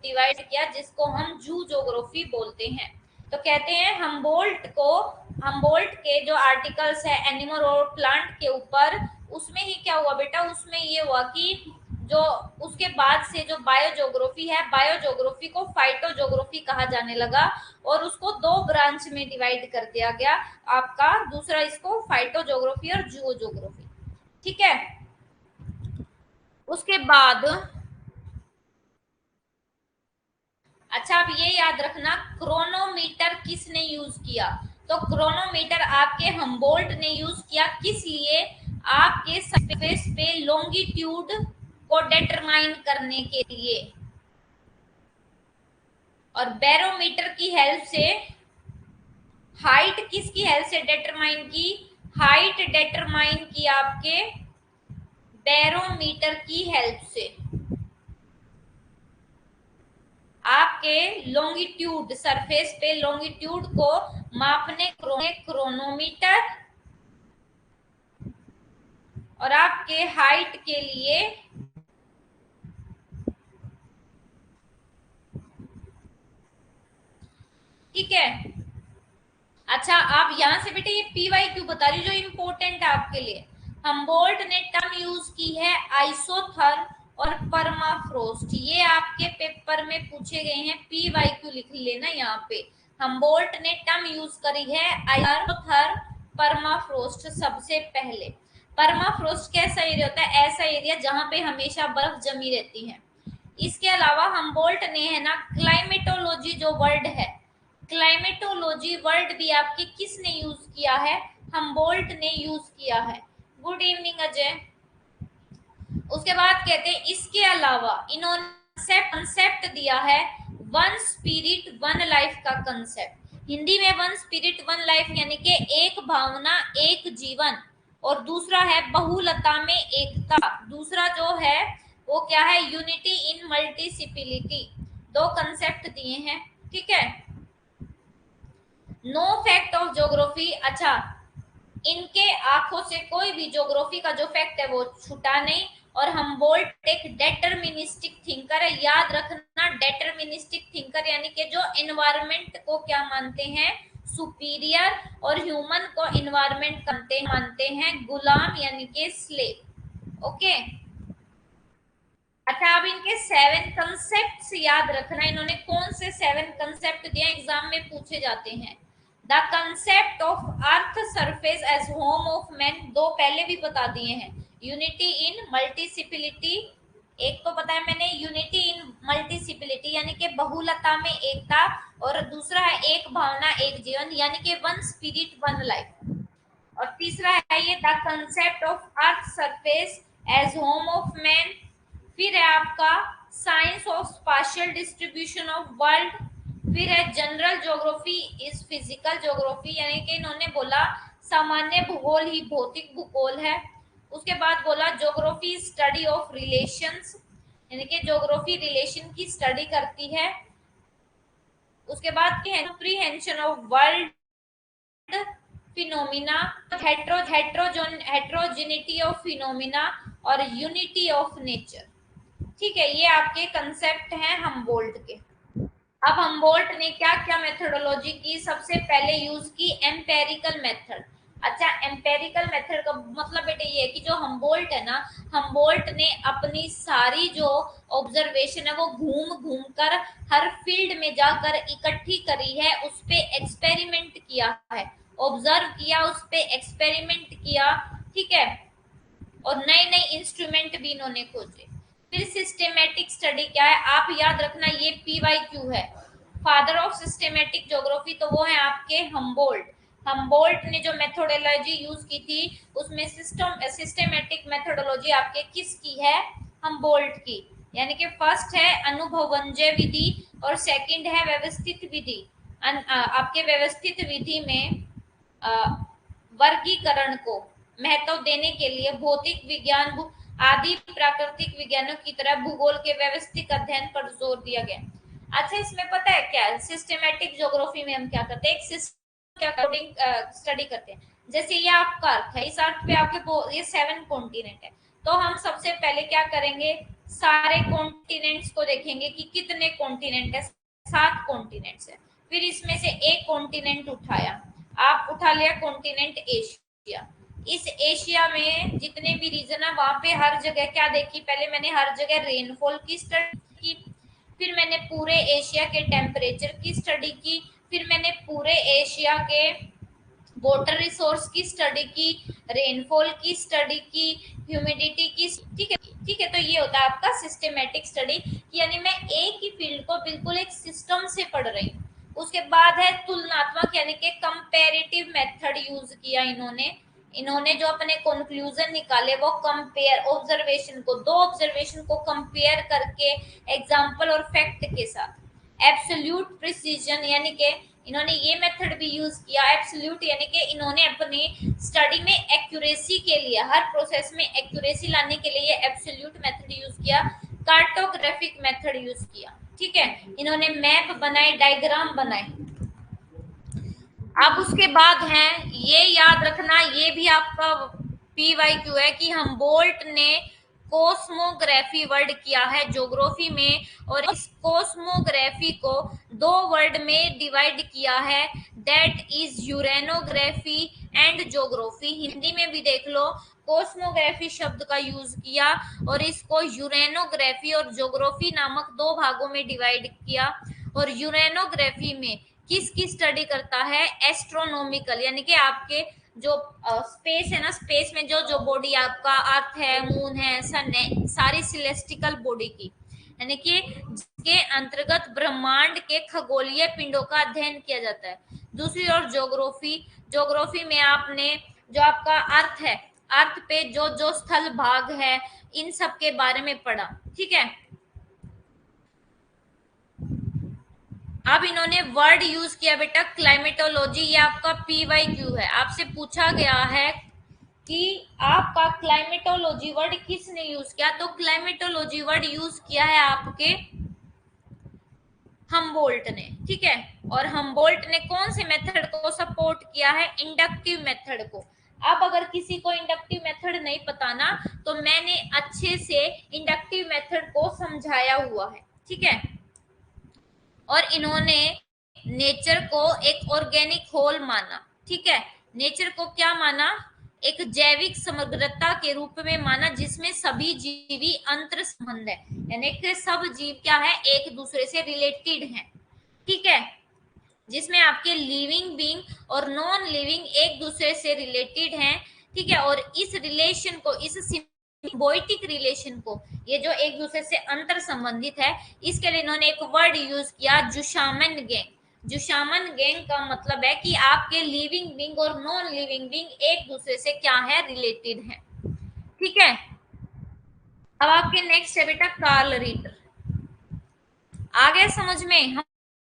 डिवाइड किया जिसको हम जू ज्योग्राफी बोलते हैं। तो कहते हैं हम्बोल्ट के जो आर्टिकल्स है एनिमल और प्लांट के ऊपर, उसमें ही क्या हुआ बेटा? उसमें ये हुआ कि जो उसके बाद से जो बायोज्योग्राफी है, बायोज्योग्राफी को फाइटोज्योग्राफी कहा जाने लगा, और उसको दो ब्रांच में डिवाइड कर दिया गया आपका, दूसरा इसको फाइटोज्योग्राफी और जूओज्योग्राफी। ठीक है, उसके बाद अच्छा, अब ये याद रखना क्रोनोमीटर किसने यूज किया? तो क्रोनोमीटर आपके हम्बोल्ट ने यूज किया, किस लिए? आपके सरफेस पे लॉन्गिट्यूड को डिटरमाइन करने के लिए, और बैरोमीटर की हेल्प से हाइट किसकी हेल्प से डिटरमाइन की, हाइट डिटरमाइन की आपके बैरोमीटर की हेल्प से। आपके लॉन्गिट्यूड, सरफेस पे लॉन्गिट्यूड को मापने क्रोनोमीटर, और आपके हाइट के लिए ठीक है। अच्छा, आप यहां से बेटे ये PYQ बता रही, जो इंपॉर्टेंट है आपके लिए। हम्बोल्ट ने टर्म यूज की है आइसोथर और परमाफ्रोस्ट, ये आपके पेपर में पूछे गए हैं, PYQ लिख लेना यहाँ पे। हम्बोल्ट ने टर्म यूज करी है आइसोथर, परमाफ्रोस्ट। सबसे पहले परमाफ्रोस्ट कैसा एरिया होता है, ऐसा एरिया जहां पे हमेशा बर्फ जमी रहती है। इसके अलावा हम्बोल्ट ने है ना क्लाइमेटोलॉजी जो वर्ड है, क्लाइमेटोलॉजी वर्ड भी आपके किसने यूज किया है, हम्बोल्ट ने यूज किया है। Good evening Ajay. उसके बाद कहते हैं इसके अलावा इन्होंने कंसेप्ट दिया है वन स्पिरिट वन लाइफ का कंसेप्ट। हिंदी में वन स्पिरिट वन लाइफ यानी कि एक भावना एक जीवन, और दूसरा है बहुलता में एकता। दूसरा जो है वो क्या है, यूनिटी इन मल्टीसिपिलिटी। दो कंसेप्ट दिए हैं, ठीक है। नो फैक्ट ऑफ ज्योग्राफी, अच्छा इनके आंखों से कोई भी ज्योग्राफी का जो फैक्ट है वो छूटा नहीं। और हम्बोल्ट एक डेटरमिनिस्टिक थिंकर है, याद रखना, डेटरमिनिस्टिक थिंकर यानी कि जो एनवायरनमेंट को क्या मानते हैं, सुपीरियर, और ह्यूमन को एनवायरनमेंट मानते हैं गुलाम यानी कि स्लेव। ओके। अच्छा, अब इनके 7 कंसेप्ट्स याद रखना, इन्होंने कौन से 7 कंसेप्ट दिए एग्जाम में पूछे जाते हैं। The concept of earth surface as home of man, दो पहले भी बता दिए हैं। यूनिटी इन मल्टीसिपिलिटी, एक तो बताया मैंने, यूनिटी इन मल्टीसिपिलिटी यानी कि बहुलता में एकता, और दूसरा है एक भावना एक जीवन यानी कि वन स्पिरिट वन लाइफ, और तीसरा है ये the concept of earth surface as home of man. फिर है आपका science of spatial distribution of world. फिर है general geography is physical geography, यानी कि इन्होंने बोला सामान्य भूगोल ही भौतिक भूगोल है। उसके बाद बोला ज्योग्राफी स्टडी ऑफ रिलेशंस, यानी कि ज्योग्राफी रिलेशन की स्टडी करती है। उसके बाद comprehension of world phenomena, heterogeneity of phenomena, और यूनिटी ऑफ नेचर। ठीक है, ये आपके कंसेप्ट हैं हम्बोल्ट के। अब हम्बोल्ट ने क्या क्या मेथोडोलॉजी की, सबसे पहले यूज की एम्पेरिकल मेथड। अच्छा, एम्पेरिकल मेथड का मतलब बेटे ये है कि जो हम्बोल्ट है ना, हम्बोल्ट ने अपनी सारी जो ऑब्जर्वेशन है वो घूम घूम कर हर फील्ड में जाकर इकट्ठी करी है, उस पे एक्सपेरिमेंट किया है, ऑब्जर्व किया, उस पे एक्सपेरिमेंट किया, ठीक है, और नए नए इंस्ट्रूमेंट भी इन्होंने खोजे। फिर सिस्टेमेटिक स्टडी क्या है, आप याद रखना, ये PYQ है। फादर ऑफ सिस्टेमेटिक ज्योग्राफी तो वो है आपके हम्बोल्ट। हम्बोल्ट ने जो मेथोडोलॉजी यूज की थी उसमें सिस्टेमेटिक मेथोडोलॉजी आपके किसकी है, हम्बोल्ट की। यानी कि फर्स्ट है अनुभवंजय विधि और सेकंड है व्यवस्थित विधि। आपके व्यवस्थित विधि में वर्गीकरण को महत्व देने के लिए भौतिक विज्ञान आदि प्राकृतिक विज्ञानों की तरह भूगोल के व्यवस्थित अध्ययन पर जोर दिया गया। अच्छा, इसमें पता है क्या है, सिस्टेमेटिक ज्योग्राफी में हम क्या करते हैं, एक सिस्टम के अकॉर्डिंग स्टडी करते हैं। जैसे ये आपका अर्थ है, इस अर्थ पे आपके ये 7 कॉन्टिनेंट है, तो हम सबसे पहले क्या करेंगे, सारे कॉन्टिनेंट्स को देखेंगे कि कितने कॉन्टिनेंट है, 7 कॉन्टिनेंट्स है। फिर इसमें से एक कॉन्टिनेंट उठाया, आप उठा लिया कॉन्टिनेंट एशिया। इस एशिया में जितने भी रीजन है वहां पे हर जगह क्या देखी, पहले मैंने हर जगह रेनफॉल की स्टडी की, फिर मैंने पूरे एशिया के टेम्परेचर की स्टडी की, फिर मैंने पूरे एशिया के वाटर रिसोर्स की स्टडी की, रेनफॉल की स्टडी की, ह्यूमिडिटी की, ठीक है, ठीक है। तो ये होता है आपका सिस्टेमेटिक स्टडी, यानी मैं एक ही फील्ड को बिल्कुल एक सिस्टम से पढ़ रही हूँ। उसके बाद है तुलनात्मक, यानी कि कंपैरेटिव मेथड यूज किया इन्होंने। इन्होंने जो अपने कंक्लूजन निकाले वो कंपेयर ऑब्जर्वेशन को, दो ऑब्जर्वेशन को कंपेयर करके एग्जाम्पल और फैक्ट के साथ। एब्सोल्यूट प्रिसीजन यानी कि इन्होंने ये मेथड भी यूज किया। एब्सोल्यूट यानी कि इन्होंने अपनी स्टडी में एक्यूरेसी के लिए, हर प्रोसेस में एक्यूरेसी लाने के लिए एब्सोल्यूट मेथड यूज किया। कार्टोग्राफिक मेथड यूज किया, ठीक है। इन्होंने मैप बनाए, डायग्राम बनाए। अब उसके बाद है, ये याद रखना, ये भी आपका PYQ है कि हमबोल्ट ने कोस्मोग्राफी वर्ड किया है ज्योग्राफी में, और इस कोस्मोग्राफी को दो वर्ड में डिवाइड किया है, that is यूरेनोग्राफी and geography. Hindi में भी देख लो, कोस्मोग्राफी शब्द का यूज किया और इसको यूरेनोग्राफी और ज्योग्राफी नामक दो भागों में डिवाइड किया। और यूरेनोग्राफी में किसकी स्टडी करता है? एस्ट्रोनॉमिकल, यानी कि आपके जो स्पेस है ना, स्पेस में जो जो बॉडी आपका अर्थ है, मून है, सन है, सारी सिलेस्टिकल बॉडी की, यानी कि जिसके अंतर्गत ब्रह्मांड के खगोलीय पिंडों का अध्ययन किया जाता है। दूसरी ओर ज्योग्राफी, ज्योग्राफी में आपने जो आपका अर्थ है, अर्थ पे जो जो स्थल भाग है, इन सब के बारे में पढ़ा, ठीक है। अब इन्होंने वर्ड यूज किया बेटा क्लाइमेटोलॉजी, ये आपका PYQ है। आपसे पूछा गया है कि आपका क्लाइमेटोलॉजी वर्ड किसने यूज किया, तो क्लाइमेटोलॉजी वर्ड यूज किया है आपके हमबोल्ट ने, ठीक है। और हमबोल्ट ने कौन से मेथड को सपोर्ट किया है? इंडक्टिव मेथड को। अब अगर किसी को इंडक्टिव मेथड नहीं पता ना, तो मैंने अच्छे से इंडक्टिव मेथड को समझाया हुआ है, ठीक है। और इन्होंने नेचर को एक ऑर्गेनिक होल माना, ठीक है। नेचर को क्या माना? एक जैविक समग्रता के रूप में माना, जिसमें सभी जीवी अंतर संबंध है, यानी कि सब जीव क्या है? एक दूसरे से रिलेटेड हैं, ठीक है। जिसमें आपके लिविंग बीइंग और नॉन लिविंग एक दूसरे से रिलेटेड हैं, ठीक है। और इस रिलेशन को, इस सिम्बायोटिक रिलेशन को, ये जो एक दूसरे से अंतर संबंधित है, इसके लिए इन्होंने एक वर्ड यूज किया, जुशामन गैंग। जुशामन गैंग का मतलब है कि आपके लिविंग बीइंग और नॉन लिविंग बीइंग एक दूसरे से क्या है? रिलेटेड है, ठीक है। अब आपके नेक्स्ट है बेटा कार्ल रीटर। आ गया समझ में?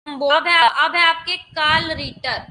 हम अब है आपके कार्ल रीटर।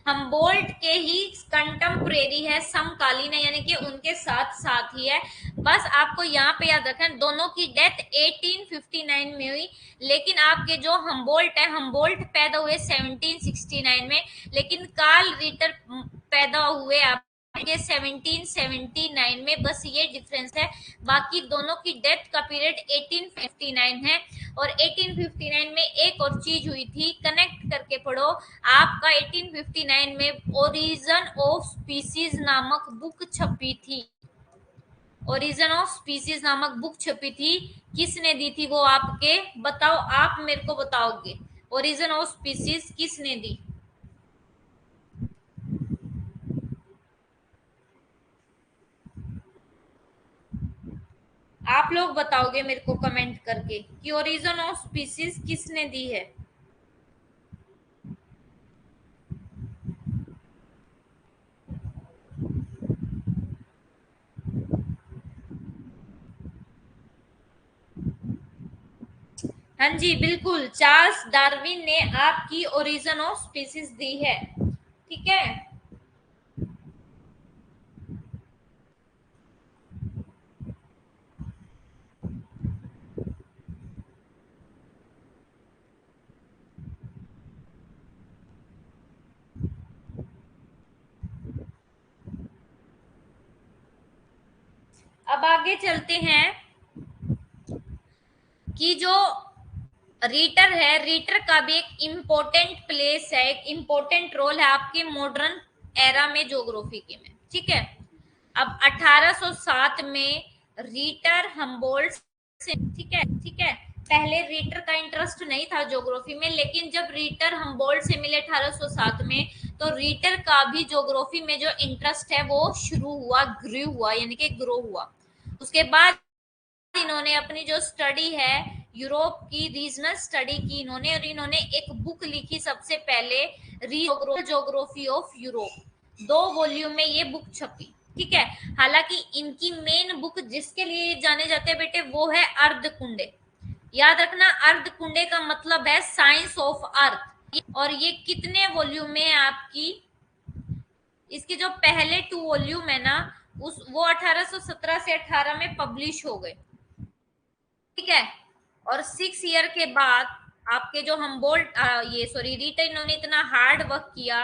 हमबोल्ट के ही कंटेम्परेरी है, समकालीन है, यानी कि उनके साथ साथ ही है। बस आपको यहाँ पे याद रखें, दोनों की डेथ 1859 में हुई, लेकिन आपके जो हमबोल्ट है, हमबोल्ट पैदा हुए 1769 में, लेकिन कार्ल रीटर पैदा हुए आपके 1779 में, बस ये डिफरेंस है। बाकी दोनों की डेथ का पीरियड 1859 है। और 1859 में एक और चीज हुई थी, कनेक्ट करके पढ़ो आपका। 1859 में ओरिजिन ऑफ स्पीसीज नामक बुक छपी थी। ओरिजिन ऑफ स्पीसीज नामक बुक छपी थी, किसने दी थी वो? आपके बताओ, आप मेरे को बताओगे ओरिजिन ऑफ स्पीसीज किसने दी? आप लोग बताओगे मेरे को कमेंट करके कि ओरिजिन ऑफ स्पीसीज किसने दी है? हाँ जी बिल्कुल, चार्ल्स डार्विन ने आपकी ओरिजिन ऑफ स्पीसीज दी है, ठीक है। अब आगे चलते हैं कि जो रीटर है, रीटर का भी एक इम्पोर्टेंट प्लेस है, एक इम्पोर्टेंट रोल है आपके मॉडर्न एरा में ज्योग्राफी के में, ठीक है। अब 1807 में रीटर हमबोल्ट से, ठीक है। पहले रीटर का इंटरेस्ट नहीं था ज्योग्राफी में, लेकिन जब रीटर हमबोल्ट से मिले 1807 में, तो रीटर का भी ज्योग्राफी में जो इंटरेस्ट है वो शुरू हुआ, ग्रू हुआ, यानी कि ग्रो हुआ। उसके बाद इन्होंने अपनी जो स्टडी है यूरोप की, रीजनल स्टडी की इन्होंने, और इन्होंने एक बुक लिखी सबसे पहले, ज्योग्राफी ऑफ यूरोप। 2 वॉल्यूम में ये बुक छपी, ठीक है। हालांकि इनकी मेन बुक जिसके लिए जाने जाते हैं बेटे वो है अर्धकुंडे। याद रखना, अर्धकुंडे का मतलब है साइंस ऑफ अर्थ। और ये कितने वॉल्यूम में है आपकी, इसके जो पहले 2 वॉल्यूम है ना उस वो 1817 से 18 में पब्लिश हो गए, ठीक है। और 6 ईयर के बाद आपके जो हमबोल्ट ये सॉरी रीटा इन्होंने इतना हार्ड वर्क किया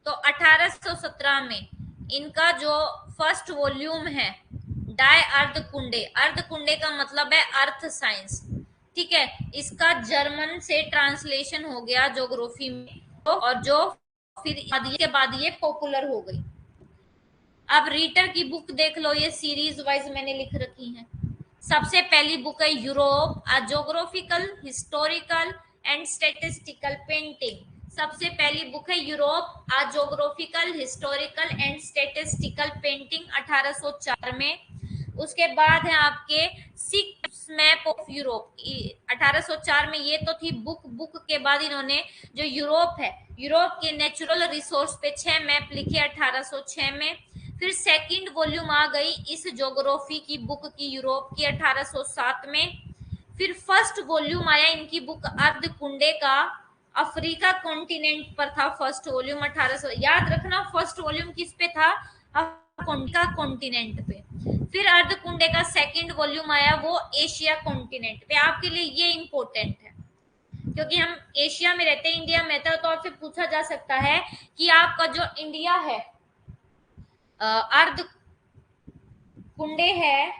तो 1817 में इनका जो फर्स्ट वॉल्यूम है डाय अर्धकुंडे, अर्धकुंडे का मतलब है अर्थ साइंस, ठीक है, इसका जर्मन से ट्रांसलेशन हो गया ज्योग्राफी में, और जो फिर के बाद ये पॉपुलर हो गई। अब रीटर की बुक देख लो, ये सीरीज वाइज मैंने लिख रखी है। सबसे पहली बुक है Europe a geographical historical and statistical painting. सबसे पहली बुक है Europe a geographical historical and statistical painting 1804 में। उसके बाद है आपके 6 मैप ऑफ यूरोप 1804 में, ये तो थी बुक। बुक के बाद इन्होंने जो यूरोप है, यूरोप के नेचुरल रिसोर्स पे 6 मैप लिखे 1806 में। फिर सेकंड वॉल्यूम आ गई इस ज्योग्राफी की बुक की यूरोप की 1807 में। फिर फर्स्ट वॉल्यूम आया इनकी बुक अर्धकुंडे का, अफ्रीका कॉन्टिनेंट पर था फर्स्ट वॉल्यूम 1800। याद रखना फर्स्ट वॉल्यूम किस पे था, अफ्रीका कॉन्टिनेंट पे। फिर अर्धकुंडे का सेकंड वॉल्यूम आया वो एशिया कॉन्टिनेंट पे। आपके लिए ये इंपॉर्टेंट है क्योंकि हम एशिया में रहते हैं, इंडिया में था, तो आपसे पूछा जा सकता है कि आपका जो इंडिया है अर्ध कुंडे है,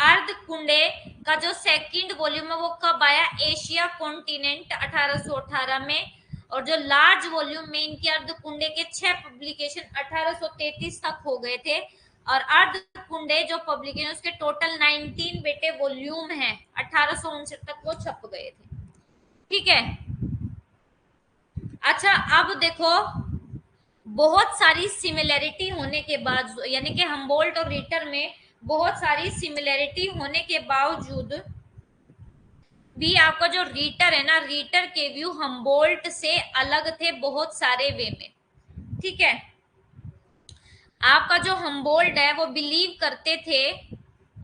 अर्ध कुंडे का जो सेकंड वॉल्यूम है वो कब आया, एशिया कॉन्टिनेंट 1818 में। और जो लार्ज वॉल्यूम में इनके अर्ध कुंडे के 6 पब्लिकेशन 1833 तक हो गए थे। और अर्ध कुंडे जो पब्लिकेशन उसके टोटल 19 बेटे वॉल्यूम है, 1859 तक वो छप गए थे, ठीक है। अच्छा अब देखो, बहुत सारी सिमिलैरिटी होने के बाद, यानी कि हमबोल्ट और रीटर में बहुत सारी सिमिलैरिटी होने के बावजूद भी आपका जो रीटर है ना, रीटर के व्यू हमबोल्ट से अलग थे बहुत सारे वे में, ठीक है। आपका जो हमबोल्ट है वो बिलीव करते थे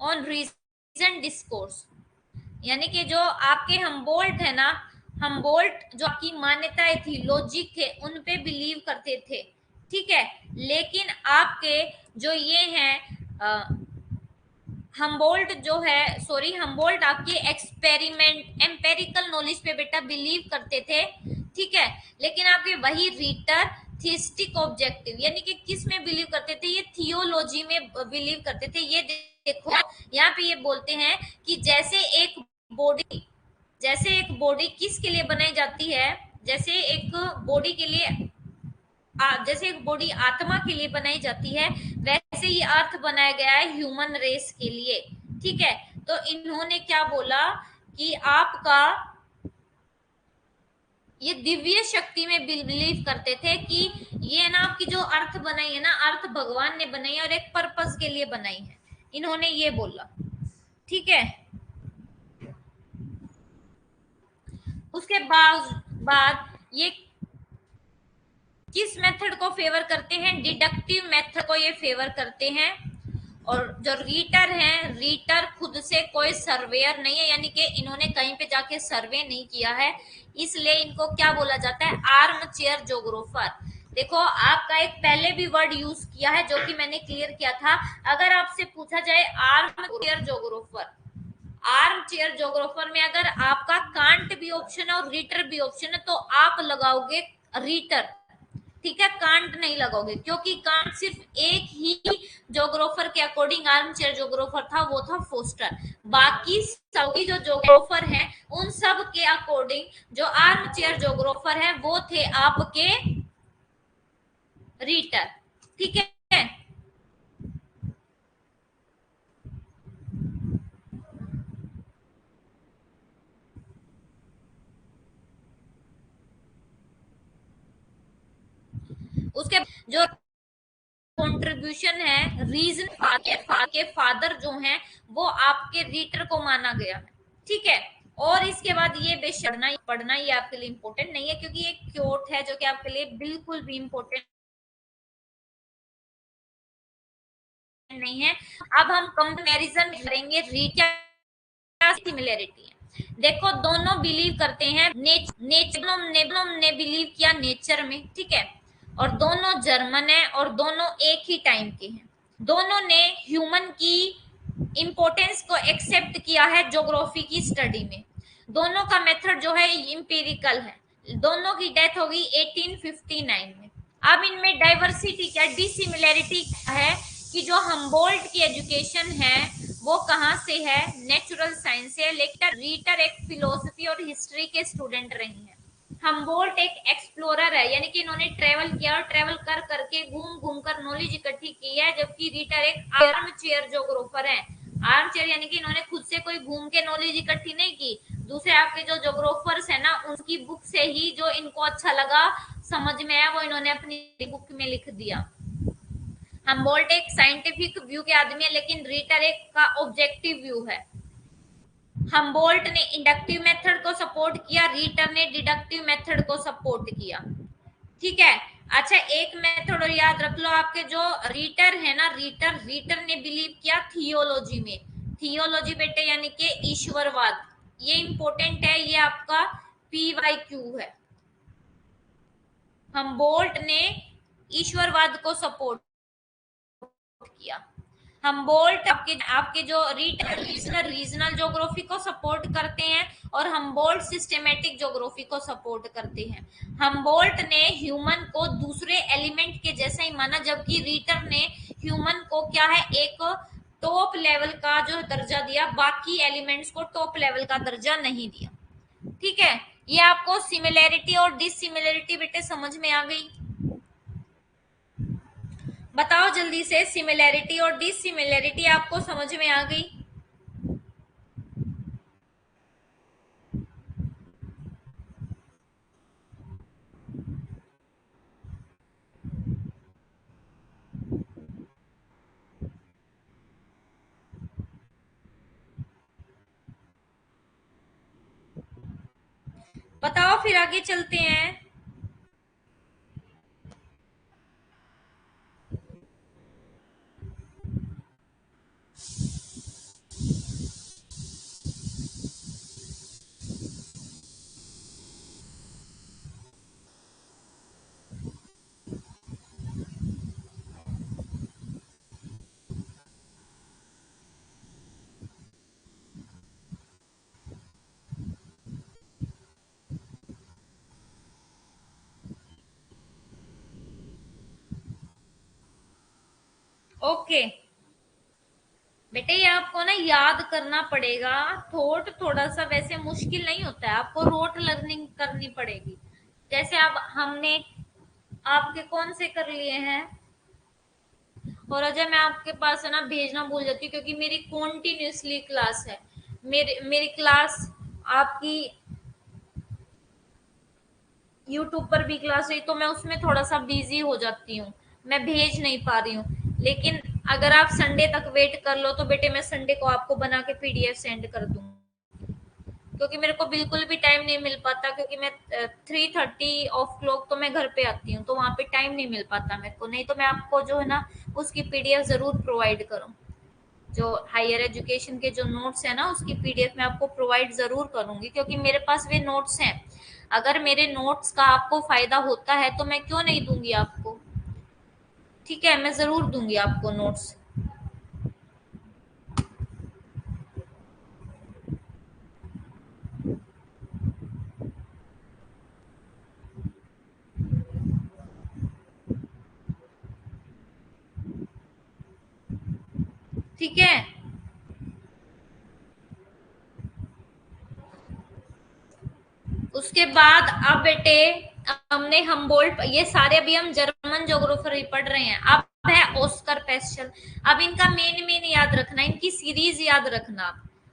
ऑन रीजन डिस्कोर्स, यानी कि जो आपके हमबोल्ट है ना, हमबोल्ट जो आपकी मान्यताएं थी, लॉजिक थे, उन पे बिलीव करते थे, ठीक है। लेकिन आपके जो ये हैं हमबोल्ट जो है, सॉरी हमबोल्ट आपकी एक्सपेरिमेंट एम्पेरिकल नॉलेज पे बेटा बिलीव करते थे, ठीक है। लेकिन आपके वही रीटर थिस्टिक ऑब्जेक्टिव, यानी कि किस में बिलीव करते थे, ये थियोलॉजी में बिलीव करते थे। ये देखो यहाँ पे ये बोलते हैं कि जैसे एक बॉडी किसके लिए बनाई जाती है, जैसे एक बॉडी के लिए जैसे एक बॉडी आत्मा के लिए बनाई जाती है, वैसे ही अर्थ बनाया गया है ह्यूमन रेस के लिए, ठीक है। तो इन्होंने क्या बोला कि आपका ये दिव्य शक्ति में बिलीव करते थे कि ये ना आपकी जो अर्थ बनाई है ना, अर्थ भगवान ने बनाई है और एक पर्पस के लिए बनाई है, इन्होंने ये बोला, ठीक है। उसके बाद ये किस मेथड को फेवर करते हैं, डिडक्टिव मेथड को ये फेवर करते हैं। और जो रीटर हैं, रीटर खुद से कोई सर्वेयर नहीं है, यानी कि इन्होंने कहीं पे जाके सर्वे नहीं किया है, इसलिए इनको क्या बोला जाता है, आर्म चेयर जोग्राफर। देखो आपका एक पहले भी वर्ड यूज किया है जो कि मैंने क्लियर किया था। अगर आपसे पूछा जाए arm chair geographer, arm chair geographer में अगर आपका कांट भी ऑप्शन है और रीटर भी ऑप्शन है तो आप लगाओगे रीटर, ठीक है, कांट नहीं लगाओगे, क्योंकि कांट सिर्फ एक ही जोग्राफर के अकॉर्डिंग आर्म चेयर जोग्राफर था, वो था फोस्टर। बाकी सभी जो जोग्राफर हैं उन सब के अकॉर्डिंग जो आर्म चेयर जोग्राफर है वो थे आपके रीटर, ठीक है। उसके जो कंट्रीब्यूशन है, रीजन के फादर जो हैं वो आपके रीटर को माना गया है, ठीक है। और इसके बाद ये बेश पढ़ना ये आपके लिए इंपॉर्टेंट नहीं है, क्योंकि ये क्योट है जो कि आपके लिए बिल्कुल भी इंपॉर्टेंट नहीं है। अब हम कंपैरिजन करेंगे रीड क्या सिमिलरिटी है। देखो दोनों बिलीव करते हैं नेचर ने बिलीव किया नेचर में, ठीक है, और दोनों जर्मन है और दोनों एक ही टाइम के हैं। दोनों ने ह्यूमन की इंपॉर्टेंस को एक्सेप्ट किया है ज्योग्राफी की स्टडी में। दोनों का मेथड जो है इंपेरिकल है। दोनों की डेथ होगी 1859 में। अब इनमें डाइवर्सिटी क्या डिसिमिलैरिटी है कि जो हम्बोल्ट की एजुकेशन है वो कहाँ से है, नेचुरल साइंस से, लेकिन रीटर एक फिलोसफी और हिस्ट्री के स्टूडेंट रही हैं। हम्बोल्ट एक एक्सप्लोरर है, यानी कि इन्होंने ट्रेवल किया और ट्रेवल कर करके घूम घूम कर नॉलेज इकट्ठी की है, जबकि रीटर एक आर्म चेयर जोग्राफर है। आर्म चेयर यानी कि इन्होंने खुद से कोई घूम के नॉलेज इकट्ठी नहीं की, दूसरे आपके जो जोग्राफर्स है ना उनकी बुक से ही जो इनको अच्छा लगा समझ में आया वो इन्होंने अपनी बुक में लिख दिया। हम्बोल्ट एक साइंटिफिक व्यू के आदमी है, लेकिन रीटर एक का ऑब्जेक्टिव व्यू है। हम्बोल्ट ने इंडक्टिव मेथड को सपोर्ट किया, रीटर ने डिडक्टिव मेथड को सपोर्ट किया, ठीक है। अच्छा एक मेथड और याद रख लो, आपके जो रीटर है ना, रीटर ने बिलीव किया थियोलॉजी में। थियोलॉजी बेटे यानी कि ईश्वरवाद, ये इंपॉर्टेंट है, ये आपका PYQ है। हम्बोल्ट ने ईश्वरवाद को सपोर्ट किया। हम्बोल्ट आपके जो रीजनल ज्योग्राफी को सपोर्ट करते हैं और हम्बोल्ट सिस्टेमेटिक ज्योग्राफी को सपोर्ट करते हैं। हम्बोल्ट ने ह्यूमन को दूसरे एलिमेंट के जैसा ही माना, जबकि रीटर ने ह्यूमन को क्या है एक टॉप लेवल का जो दर्जा दिया, बाकी एलिमेंट्स को टॉप लेवल का दर्जा नहीं दिया, ठीक है। ये आपको सिमिलैरिटी और डिसिमिलैरिटी बेटे समझ में आ गई। बताओ जल्दी से, सिमिलैरिटी और डिसिमिलैरिटी आपको समझ में आ गई? बताओ फिर आगे चलते हैं। ओके बेटे, ये आपको ना याद करना पड़ेगा। थॉट थोड़ा सा वैसे मुश्किल नहीं होता है, आपको रोट लर्निंग करनी पड़ेगी। जैसे अब हमने आपके कौन से कर लिए हैं, और अजय मैं आपके पास है ना भेजना भूल जाती हूँ क्योंकि मेरी कॉन्टिन्यूसली क्लास है। मेरी क्लास आपकी यूट्यूब पर भी क्लास हुई तो मैं उसमें थोड़ा सा बिजी हो जाती हूँ, मैं भेज नहीं पा रही हूँ। लेकिन अगर आप संडे तक वेट कर लो तो बेटे मैं संडे को आपको बना के PDF सेंड कर दूंगी, क्योंकि मेरे को बिल्कुल भी टाइम नहीं मिल पाता, क्योंकि मैं 3:30 ऑफ क्लॉक तो मैं घर पे आती हूँ, तो वहां पे टाइम नहीं मिल पाता मेरे को। नहीं तो मैं आपको जो है ना उसकी PDF जरूर प्रोवाइड करूँ। जो हायर एजुकेशन के जो नोट्स है ना उसकी PDF मैं आपको प्रोवाइड जरूर करूंगी, क्योंकि मेरे पास वे नोट्स हैं। अगर मेरे नोट्स का आपको फायदा होता है तो मैं क्यों नहीं दूंगी आपको, ठीक है, मैं जरूर दूंगी आपको नोट्स। ठीक है, उसके बाद अब बेटे हमने हम्बोल्ट, ये सारे अभी हम जर्मन ज्योग्राफर ही पढ़ रहे हैं। अब है ऑस्कर पेस्टल। अब इनका मेन याद रखना, इनकी सीरीज याद रखना।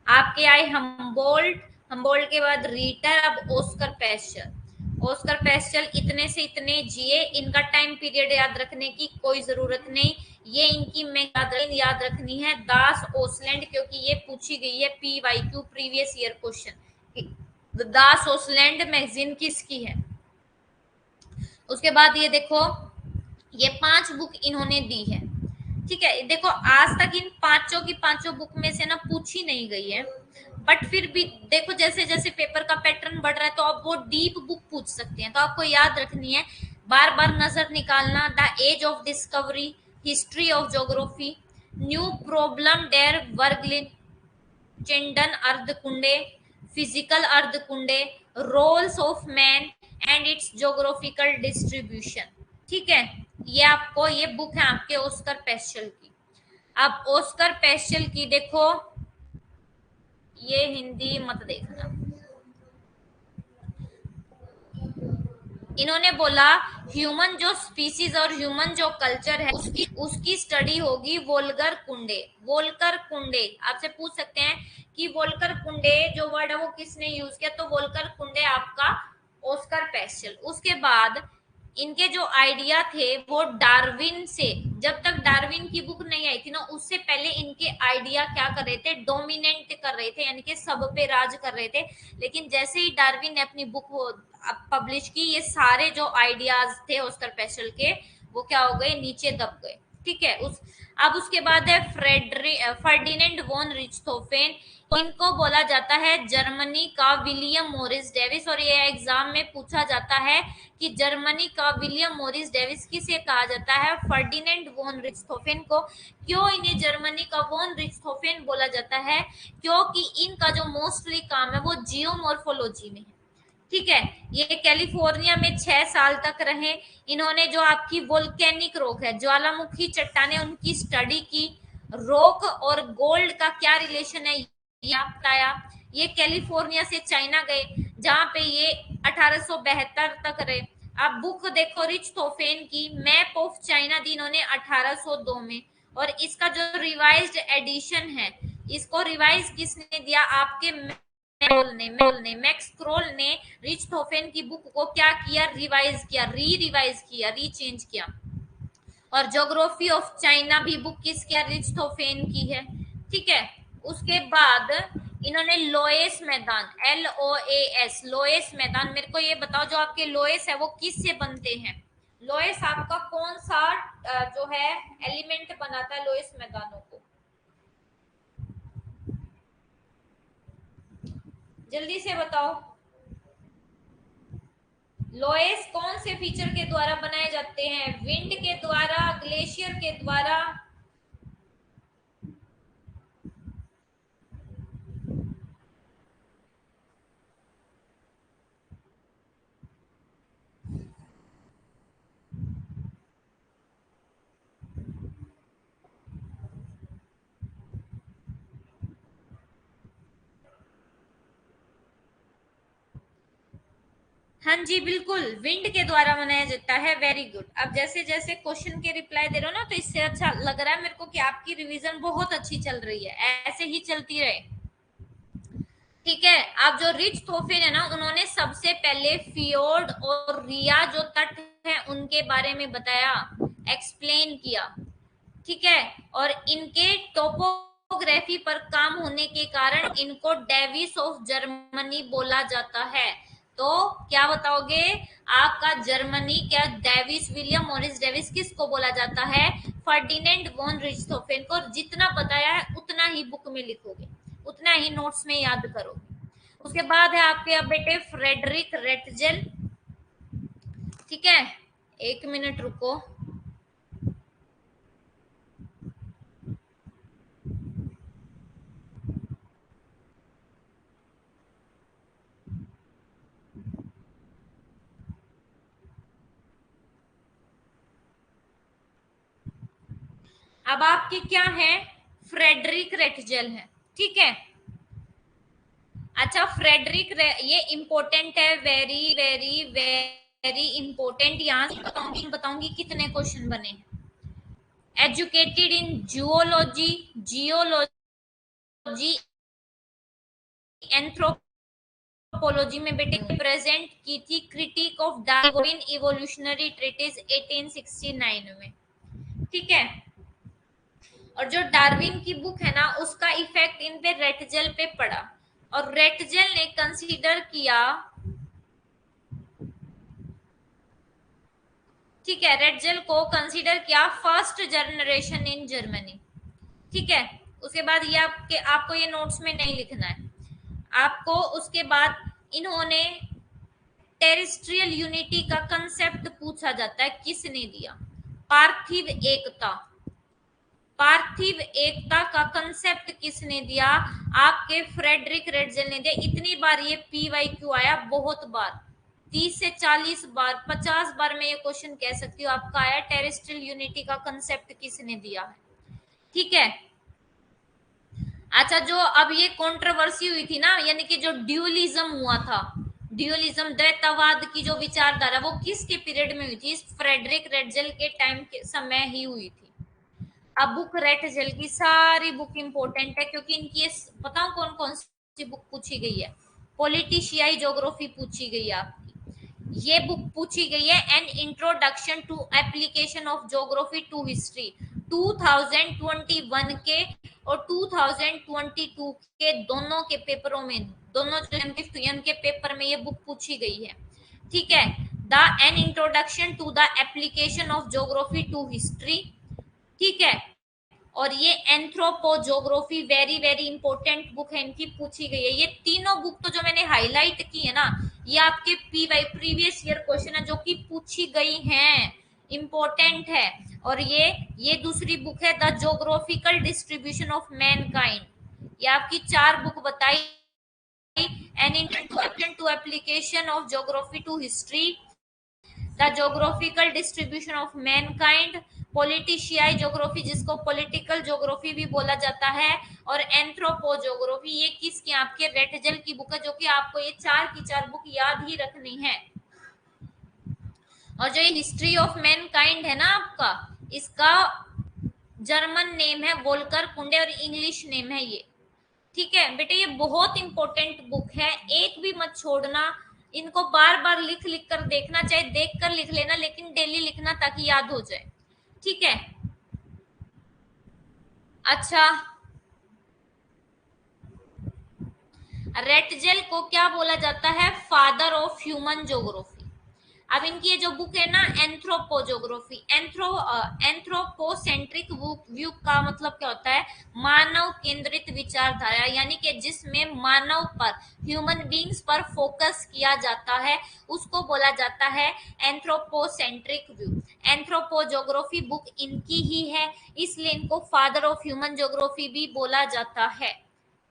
आपके आए हम्बोल्ट, हम्बोल्ट के बाद रीटर, अब ऑस्कर पेस्टल। ऑस्कर पेस्टल इतने से इतने जिए, इनका टाइम पीरियड याद रखने की कोई जरूरत नहीं। ये इनकी मैं याद रखनी है दास ओसलैंड, क्योंकि ये पूछी गई है PYQ प्रीवियस ईयर क्वेश्चन। दास ओसलैंड मैगजीन किसकी है। उसके बाद ये देखो, ये 5 बुक इन्होंने दी है, ठीक है, देखो आज तक इन पांचों की पांचों बुक में से ना पूछी नहीं गई है, बट फिर भी देखो जैसे जैसे पेपर का पैटर्न बढ़ रहा है तो अब वो डीप बुक पूछ सकते हैं, तो आपको याद रखनी है, बार बार नजर निकालना। The age of discovery, history of geography, new problem डेर वर्गलिन चेंडन अर्धकुंडे, फिजिकल अर्धकुंडे, roles of man and its geographical distribution. ठीक है, ये आपको, ये बुक है आपके ऑस्कर पेस्टल की। अब ऑस्कर पेस्टल की देखो, ये हिंदी मत देखना। इन्होंने बोला ह्यूमन जो स्पीसीज और ह्यूमन जो कल्चर है उसकी स्टडी होगी वोल्गर कुंडे। वोल्कर कुंडे आपसे पूछ सकते हैं कि वोल्कर कुंडे जो वर्ड है वो किसने यूज किया, तो वोल्कर कुंडे आपका ऑस्कर पेस्टल। उसके बाद इनके जो आइडिया थे वो डार्विन से, जब तक डार्विन की बुक नहीं आई थी ना उससे पहले इनके आइडिया क्या कर रहे थे, डोमिनेंट कर रहे थे, यानी कि सब पे राज कर रहे थे। लेकिन जैसे ही डार्विन ने अपनी बुक पब्लिश की, ये सारे जो आइडियाज थे ऑस्कर पेस्टल के वो क्या हो गए, नीचे दब गए। ठीक है, अब उसके बाद है फर्डिनेंड वॉन रिchthofen। इनको बोला जाता है जर्मनी का विलियम मॉरिस डेविस, और ये एग्जाम में पूछा जाता है कि जर्मनी का विलियम मॉरिस डेविस किसे कहा जाता है, फर्डिनेंड वॉन रिchthofen को। क्यों इन्हें जर्मनी का वॉन रिchthofen बोला जाता है, क्योंकि इनका जो मोस्टली काम है वो जियोमॉर्फोलॉजी में है। ठीक है, ये कैलिफोर्निया में 6 साल तक रहे। इन्होंने जो आपकी वोल्केनिक रॉक है, ज्वालामुखी चट्टाने, उनकी स्टडी की। रॉक और गोल्ड का क्या रिलेशन है ये आप बताया। ये कैलिफोर्निया से चाइना गए जहां पे ये 1872 तक रहे। आप बुक देखो रिchthofen की, मैप ऑफ चाइना दी इन्होंने 1802 में, और इसका जो रिवाइज्ड एडिशन है, इसको रिवाइज किसने दिया, आपके मैक्स क्रोल ने रिchthofen की बुक को क्या किया, रिवाइज किया, रिवाइज किया, रीचेंज किया। और ज्योग्राफी ऑफ चाइना भी बुक किसकी है, रिchthofen की है। ठीक है, उसके बाद इन्होंने लोएस मैदान, LOAS, लोएस मैदान, मेरे को ये बताओ जो आपके लोएस है वो किस से बनते हैं। लोएस आपका कौन सा जो है एलिमेंट बनाता है लोएस मैदानों को, जल्दी से बताओ। लोएस कौन से फीचर के द्वारा बनाए जाते हैं, विंड के द्वारा, ग्लेशियर के द्वारा। हाँ जी बिल्कुल, विंड के द्वारा बनाया जाता है। Very good. अब जैसे जैसे क्वेश्चन के रिप्लाई दे रहे हो ना, तो इससे अच्छा लग रहा है मेरे को कि आपकी रिवीजन बहुत अच्छी चल रही है, ऐसे ही चलती रहे। ठीक है, अब जो रिchthofen है ना, उन्होंने सबसे पहले फियोर्ड और रिया जो तट है उनके बारे में बताया, एक्सप्लेन किया। ठीक है, और इनके टोपोग्राफी पर काम होने के कारण इनको डेविस ऑफ जर्मनी बोला जाता है। तो क्या बताओगे, आपका जर्मनी क्या, डेविस, विलियम मॉरिस डेविस किसको बोला जाता है, फर्डिनेंड वॉन रिchthofen को। जितना बताया है उतना ही बुक में लिखोगे, उतना ही नोट्स में याद करोगे। उसके बाद है आपके अब बेटे फ्रेडरिक रेटजेल। ठीक है, 1 मिनट रुको। अब आपकी क्या है, फ्रेडरिक रेटजेल है। ठीक है, अच्छा फ्रेडरिक ये इंपॉर्टेंट है, वेरी वेरी वेरी इंपॉर्टेंट। यहाँ से बताऊंगी कितने क्वेश्चन बने हैं। एजुकेटेड इन जूलॉजी, जियोलॉजी, एंथ्रोपोलॉजी में बेटे प्रेजेंट की थी critic of Darwin evolutionary treatise 1869 में। ठीक है, और जो डार्विन की बुक है ना उसका इफेक्ट इन पे रेटजेल पे पड़ा, और रेटजेल ने कंसीडर किया ठीक है, रेटजेल को कंसीडर किया फर्स्ट जनरेशन इन जर्मनी। ठीक है, उसके बाद ये आपको ये नोट्स में नहीं लिखना है आपको। उसके बाद इन्होंने टेरेस्ट्रियल यूनिटी का कंसेप्ट पूछा जाता है, किसने दिया? पार्थिव एकता। पार्थिव एकता का कंसेप्ट किसने दिया? आपके फ्रेडरिक रेटजेल ने दिया। इतनी बार ये PYQ आया, बहुत बार, 30 से 40 बार, 50 बार में ये क्वेश्चन कह सकती हूँ आपका आया, टेरेस्ट्रियल यूनिटी का कंसेप्ट किसने दिया है। ठीक है, अच्छा, जो अब ये कंट्रोवर्सी हुई थी ना, यानी कि जो ड्यूलिज्म हुआ था, ड्यूलिज्म द्वैतवाद की जो विचारधारा, वो किसके पीरियड में हुई थी? फ्रेडरिक रेटजेल के टाइम के समय ही हुई थी। अब बुक रेटजेल की सारी बुक इंपॉर्टेंट है, क्योंकि इनकी बताऊं कौन कौन सी बुक पूछी गई है? पॉलिटिशियाई ज्योग्राफी पूछी गई है आपकी, ये बुक पूछी गई है, an introduction to application of geography to history, 2021 के और 2022 के दोनों के पेपरों में, दोनों के पेपर में ये बुक पूछी गई है। ठीक है, the an introduction to the application of geography to history. ठीक है, और ये anthropogeography very very important book है, इनकी पूछी गई है। ये तीनों बुक तो जो मैंने हाईलाइट की है ना, ये आपके PY प्रीवियस ईयर क्वेश्चन है जो कि पूछी गई हैं, इंपॉर्टेंट है। और ये दूसरी बुक है the geographical distribution of mankind, ये आपकी 4 बुक बताई, an introduction to application of geography to history, the geographical distribution of mankind, पॉलिटिशियाई ज्योग्राफी जिसको पॉलिटिकल ज्योग्राफी भी बोला जाता है, और एंथ्रोपोज्योग्राफी, ये किसकी? आपके रेटजेल की बुक है, जो कि आपको ये 4 की 4 बुक याद ही रखनी है। और जो ये हिस्ट्री ऑफ मैनकाइंड है ना आपका, इसका जर्मन नेम है वोल्कर कुंडे और इंग्लिश नेम है ये। ठीक है बेटे, ये बहुत इंपॉर्टेंट बुक है, एक भी मत छोड़ना, इनको बार बार लिख लिख कर देखना, चाहे देख कर लिख लेना, लेकिन डेली लिखना ताकि याद हो जाए। ठीक है, अच्छा, रेटजेल को क्या बोला जाता है? Father of human geography. अब इनकी ये जो बुक है ना, एंथ्रोपोजोग्राफी, एंथ्रोपोसेंट्रिक व्यू का मतलब क्या होता है? मानव केंद्रित विचारधारा, यानी कि जिसमें मानव पर, ह्यूमन बींग्स पर फोकस किया जाता है, उसको बोला जाता है एंथ्रोपोसेंट्रिक व्यू। एंथ्रोपोजोग्राफी बुक इनकी ही है, इसलिए इनको फादर ऑफ ह्यूमन ज्योग्राफी भी बोला जाता है।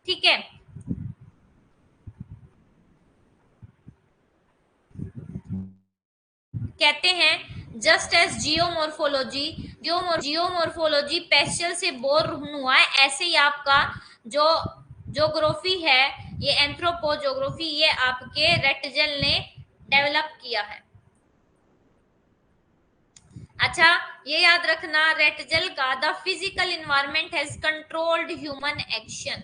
ठीक है, कहते हैं जस्ट एज जियोमोर्फोलॉजी पेस्टल से बोर्न हुआ है, ऐसे ही आपका जो ज्योग्राफी है, ये एंथ्रोपोज्योग्राफी, ये आपके रेटजेल ने डेवलप किया है। अच्छा, ये याद रखना, रेटजेल का the physical environment has controlled human action.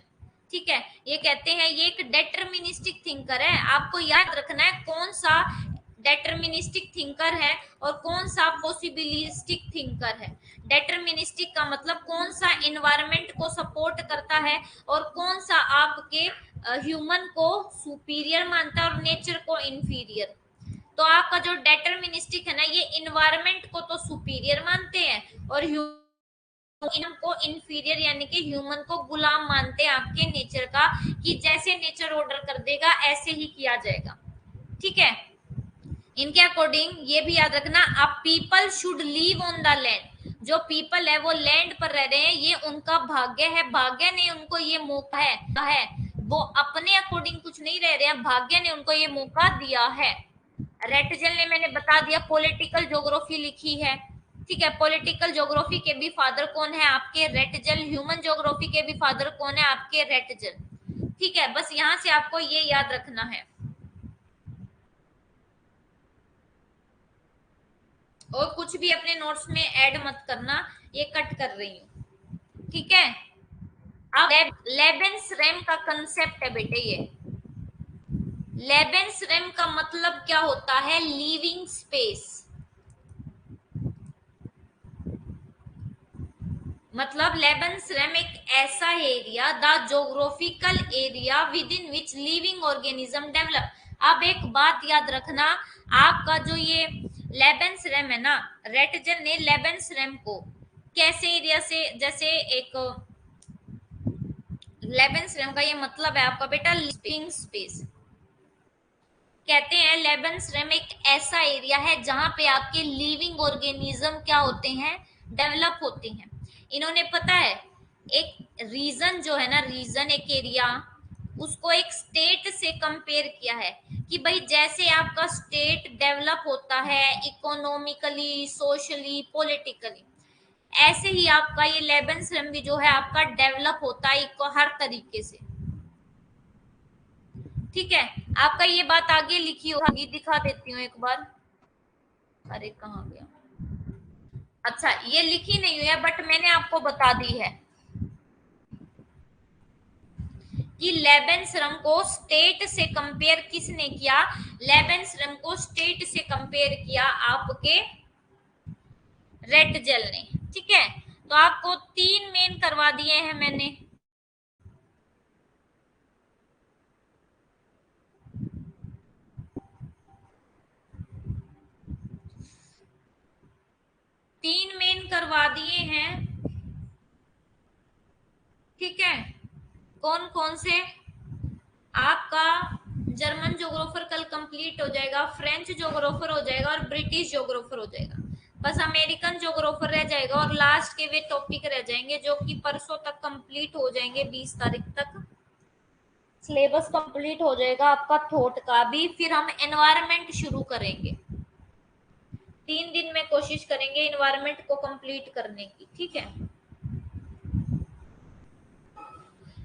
ठीक है, ये कहते हैं ये एक डेटरमिनिस्टिक थिंकर है, आपको याद रखना है कौन सा डेटरमिनिस्टिक थिंकर है और कौन सा पॉसिबिलिस्टिक थिंकर है। डेटरमिनिस्टिक का मतलब कौन सा इन्वायरमेंट को सपोर्ट करता है और कौन सा आपके ह्यूमन को सुपीरियर मानता है और नेचर को इंफीरियर। तो आपका जो डेटरमिनिस्टिक है ना, ये इन्वायरमेंट को तो सुपीरियर मानते हैं और ह्यूमन को इंफीरियर, यानी कि ह्यूमन को गुलाम मानते हैं आपके नेचर का, कि जैसे नेचर ऑर्डर कर देगा ऐसे ही किया जाएगा। ठीक है, इनके अकॉर्डिंग ये भी याद रखना, a people should live on the land, जो पीपल है वो लैंड पर रह रहे हैं, ये उनका भाग्य है, भाग्य ने उनको ये मौका है, वो अपने अकॉर्डिंग कुछ नहीं रह रहे हैं, भाग्य ने उनको ये मौका दिया है। रेटजेल ने मैंने बता दिया पॉलिटिकल ज्योग्राफी लिखी है। ठीक है, पॉलिटिकल ज्योग्राफी के भी फादर कौन है? आपके रेटजेल। ह्यूमन ज्योग्राफी के भी फादर कौन है? आपके रेटजेल। ठीक है, बस यहां से आपको ये याद रखना है, और कुछ भी अपने नोट्स में ऐड मत करना, ये कट कर रही हूँ। ठीक है, अब लेबेंसरेम का कंसेप्ट है बेटे, ये लेबेंसरेम का मतलब क्या होता है? लिविंग स्पेस, मतलब लेबेंसरेम एक ऐसा area, the geographical area with in which living organism develop. अब एक बात याद रखना, आपका जो ये लेबेंसरेम है ना, रेटजन ने लेबेंसरेम को कैसे एरिया से, जैसे एक लेबेंसरेम का ये मतलब है आपका बेटा लिविंग स्पेस। कहते हैं लेबेंसरेम एक ऐसा एरिया है जहां पे आपके लिविंग ऑर्गेनिज्म क्या होते हैं, डेवलप होते हैं। इन्होंने पता है एक रीजन जो है ना, रीजन एक एरिया, उसको एक स्टेट से कंपेयर किया है कि भाई जैसे आपका स्टेट डेवलप होता है इकोनॉमिकली, सोशली, पॉलिटिकली, ऐसे ही आपका ये लेबेंसरेम भी जो है आपका डेवलप होता है हर तरीके से। ठीक है, आपका ये बात आगे लिखी होगी, दिखा देती हूँ एक बार। अरे कहाँ गया, अच्छा ये लिखी नहीं हुई है बट मैंने आपको बता दी है कि लेबेंसरम को स्टेट से कंपेयर किसने किया, लेबेंसरम को स्टेट से कंपेयर किया आपके रेटजेल ने। ठीक है, तो आपको 3 मेन करवा दिए हैं मैंने। तीन मेन करवा दिए हैं। ठीक है, कौन कौन से, आपका जर्मन जोग्राफर कल कंप्लीट हो जाएगा, फ्रेंच जोग्राफर हो जाएगा और ब्रिटिश जोग्राफर हो जाएगा। बस अमेरिकन जोग्राफर रह जाएगा और लास्ट के वे टॉपिक रह जाएंगे जो कि परसों तक कंप्लीट हो जाएंगे, 20 तारीख तक सिलेबस कंप्लीट हो जाएगा आपका थॉट का भी। फिर हम एनवायरनमेंट शुरू करेंगे, 3 दिन में कोशिश करेंगे एनवायरनमेंट को कंप्लीट करने की। ठीक है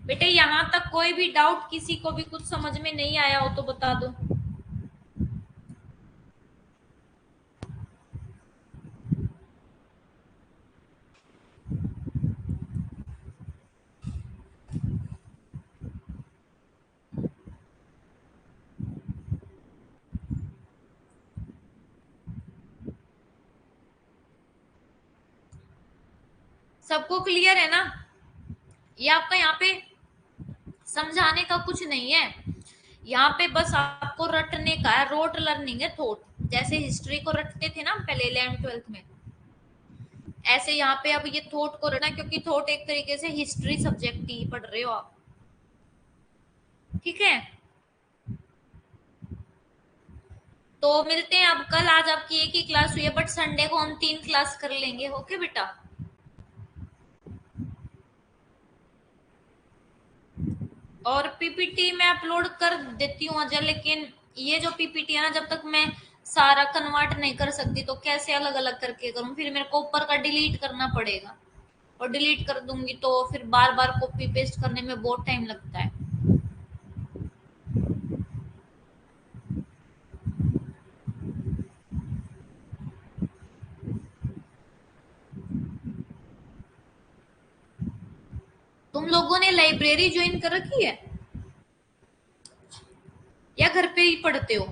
बेटे, यहाँ तक कोई भी डाउट, किसी को भी कुछ समझ में नहीं आया हो तो बता दो। सबको क्लियर है ना? ये आपका यहाँ पे समझाने का कुछ नहीं है, यहाँ पे बस आपको रटने का है, रोट लर्निंग है थॉट। जैसे हिस्ट्री को रटते थे ना पहले 11th-12th में, ऐसे यहाँ पे अब ये थॉट को रटना, क्योंकि थॉट एक तरीके से हिस्ट्री सब्जेक्ट ही पढ़ रहे हो आप। ठीक है, तो मिलते हैं अब कल। आज आपकी एक ही क्लास हुई है बट संडे को हम 3 क्लास कर लेंगे। ओके बेटा, और पीपीटी मैं अपलोड कर देती हूँ अजय, लेकिन ये जो पीपीटी है ना, जब तक मैं सारा कन्वर्ट नहीं कर सकती तो कैसे अलग अलग करके करूँ, फिर मेरे को ऊपर का डिलीट करना पड़ेगा और डिलीट कर दूंगी तो फिर बार बार कॉपी पेस्ट करने में बहुत टाइम लगता है। तुम लोगों ने लाइब्रेरी ज्वाइन कर रखी है या घर पे ही पढ़ते हो?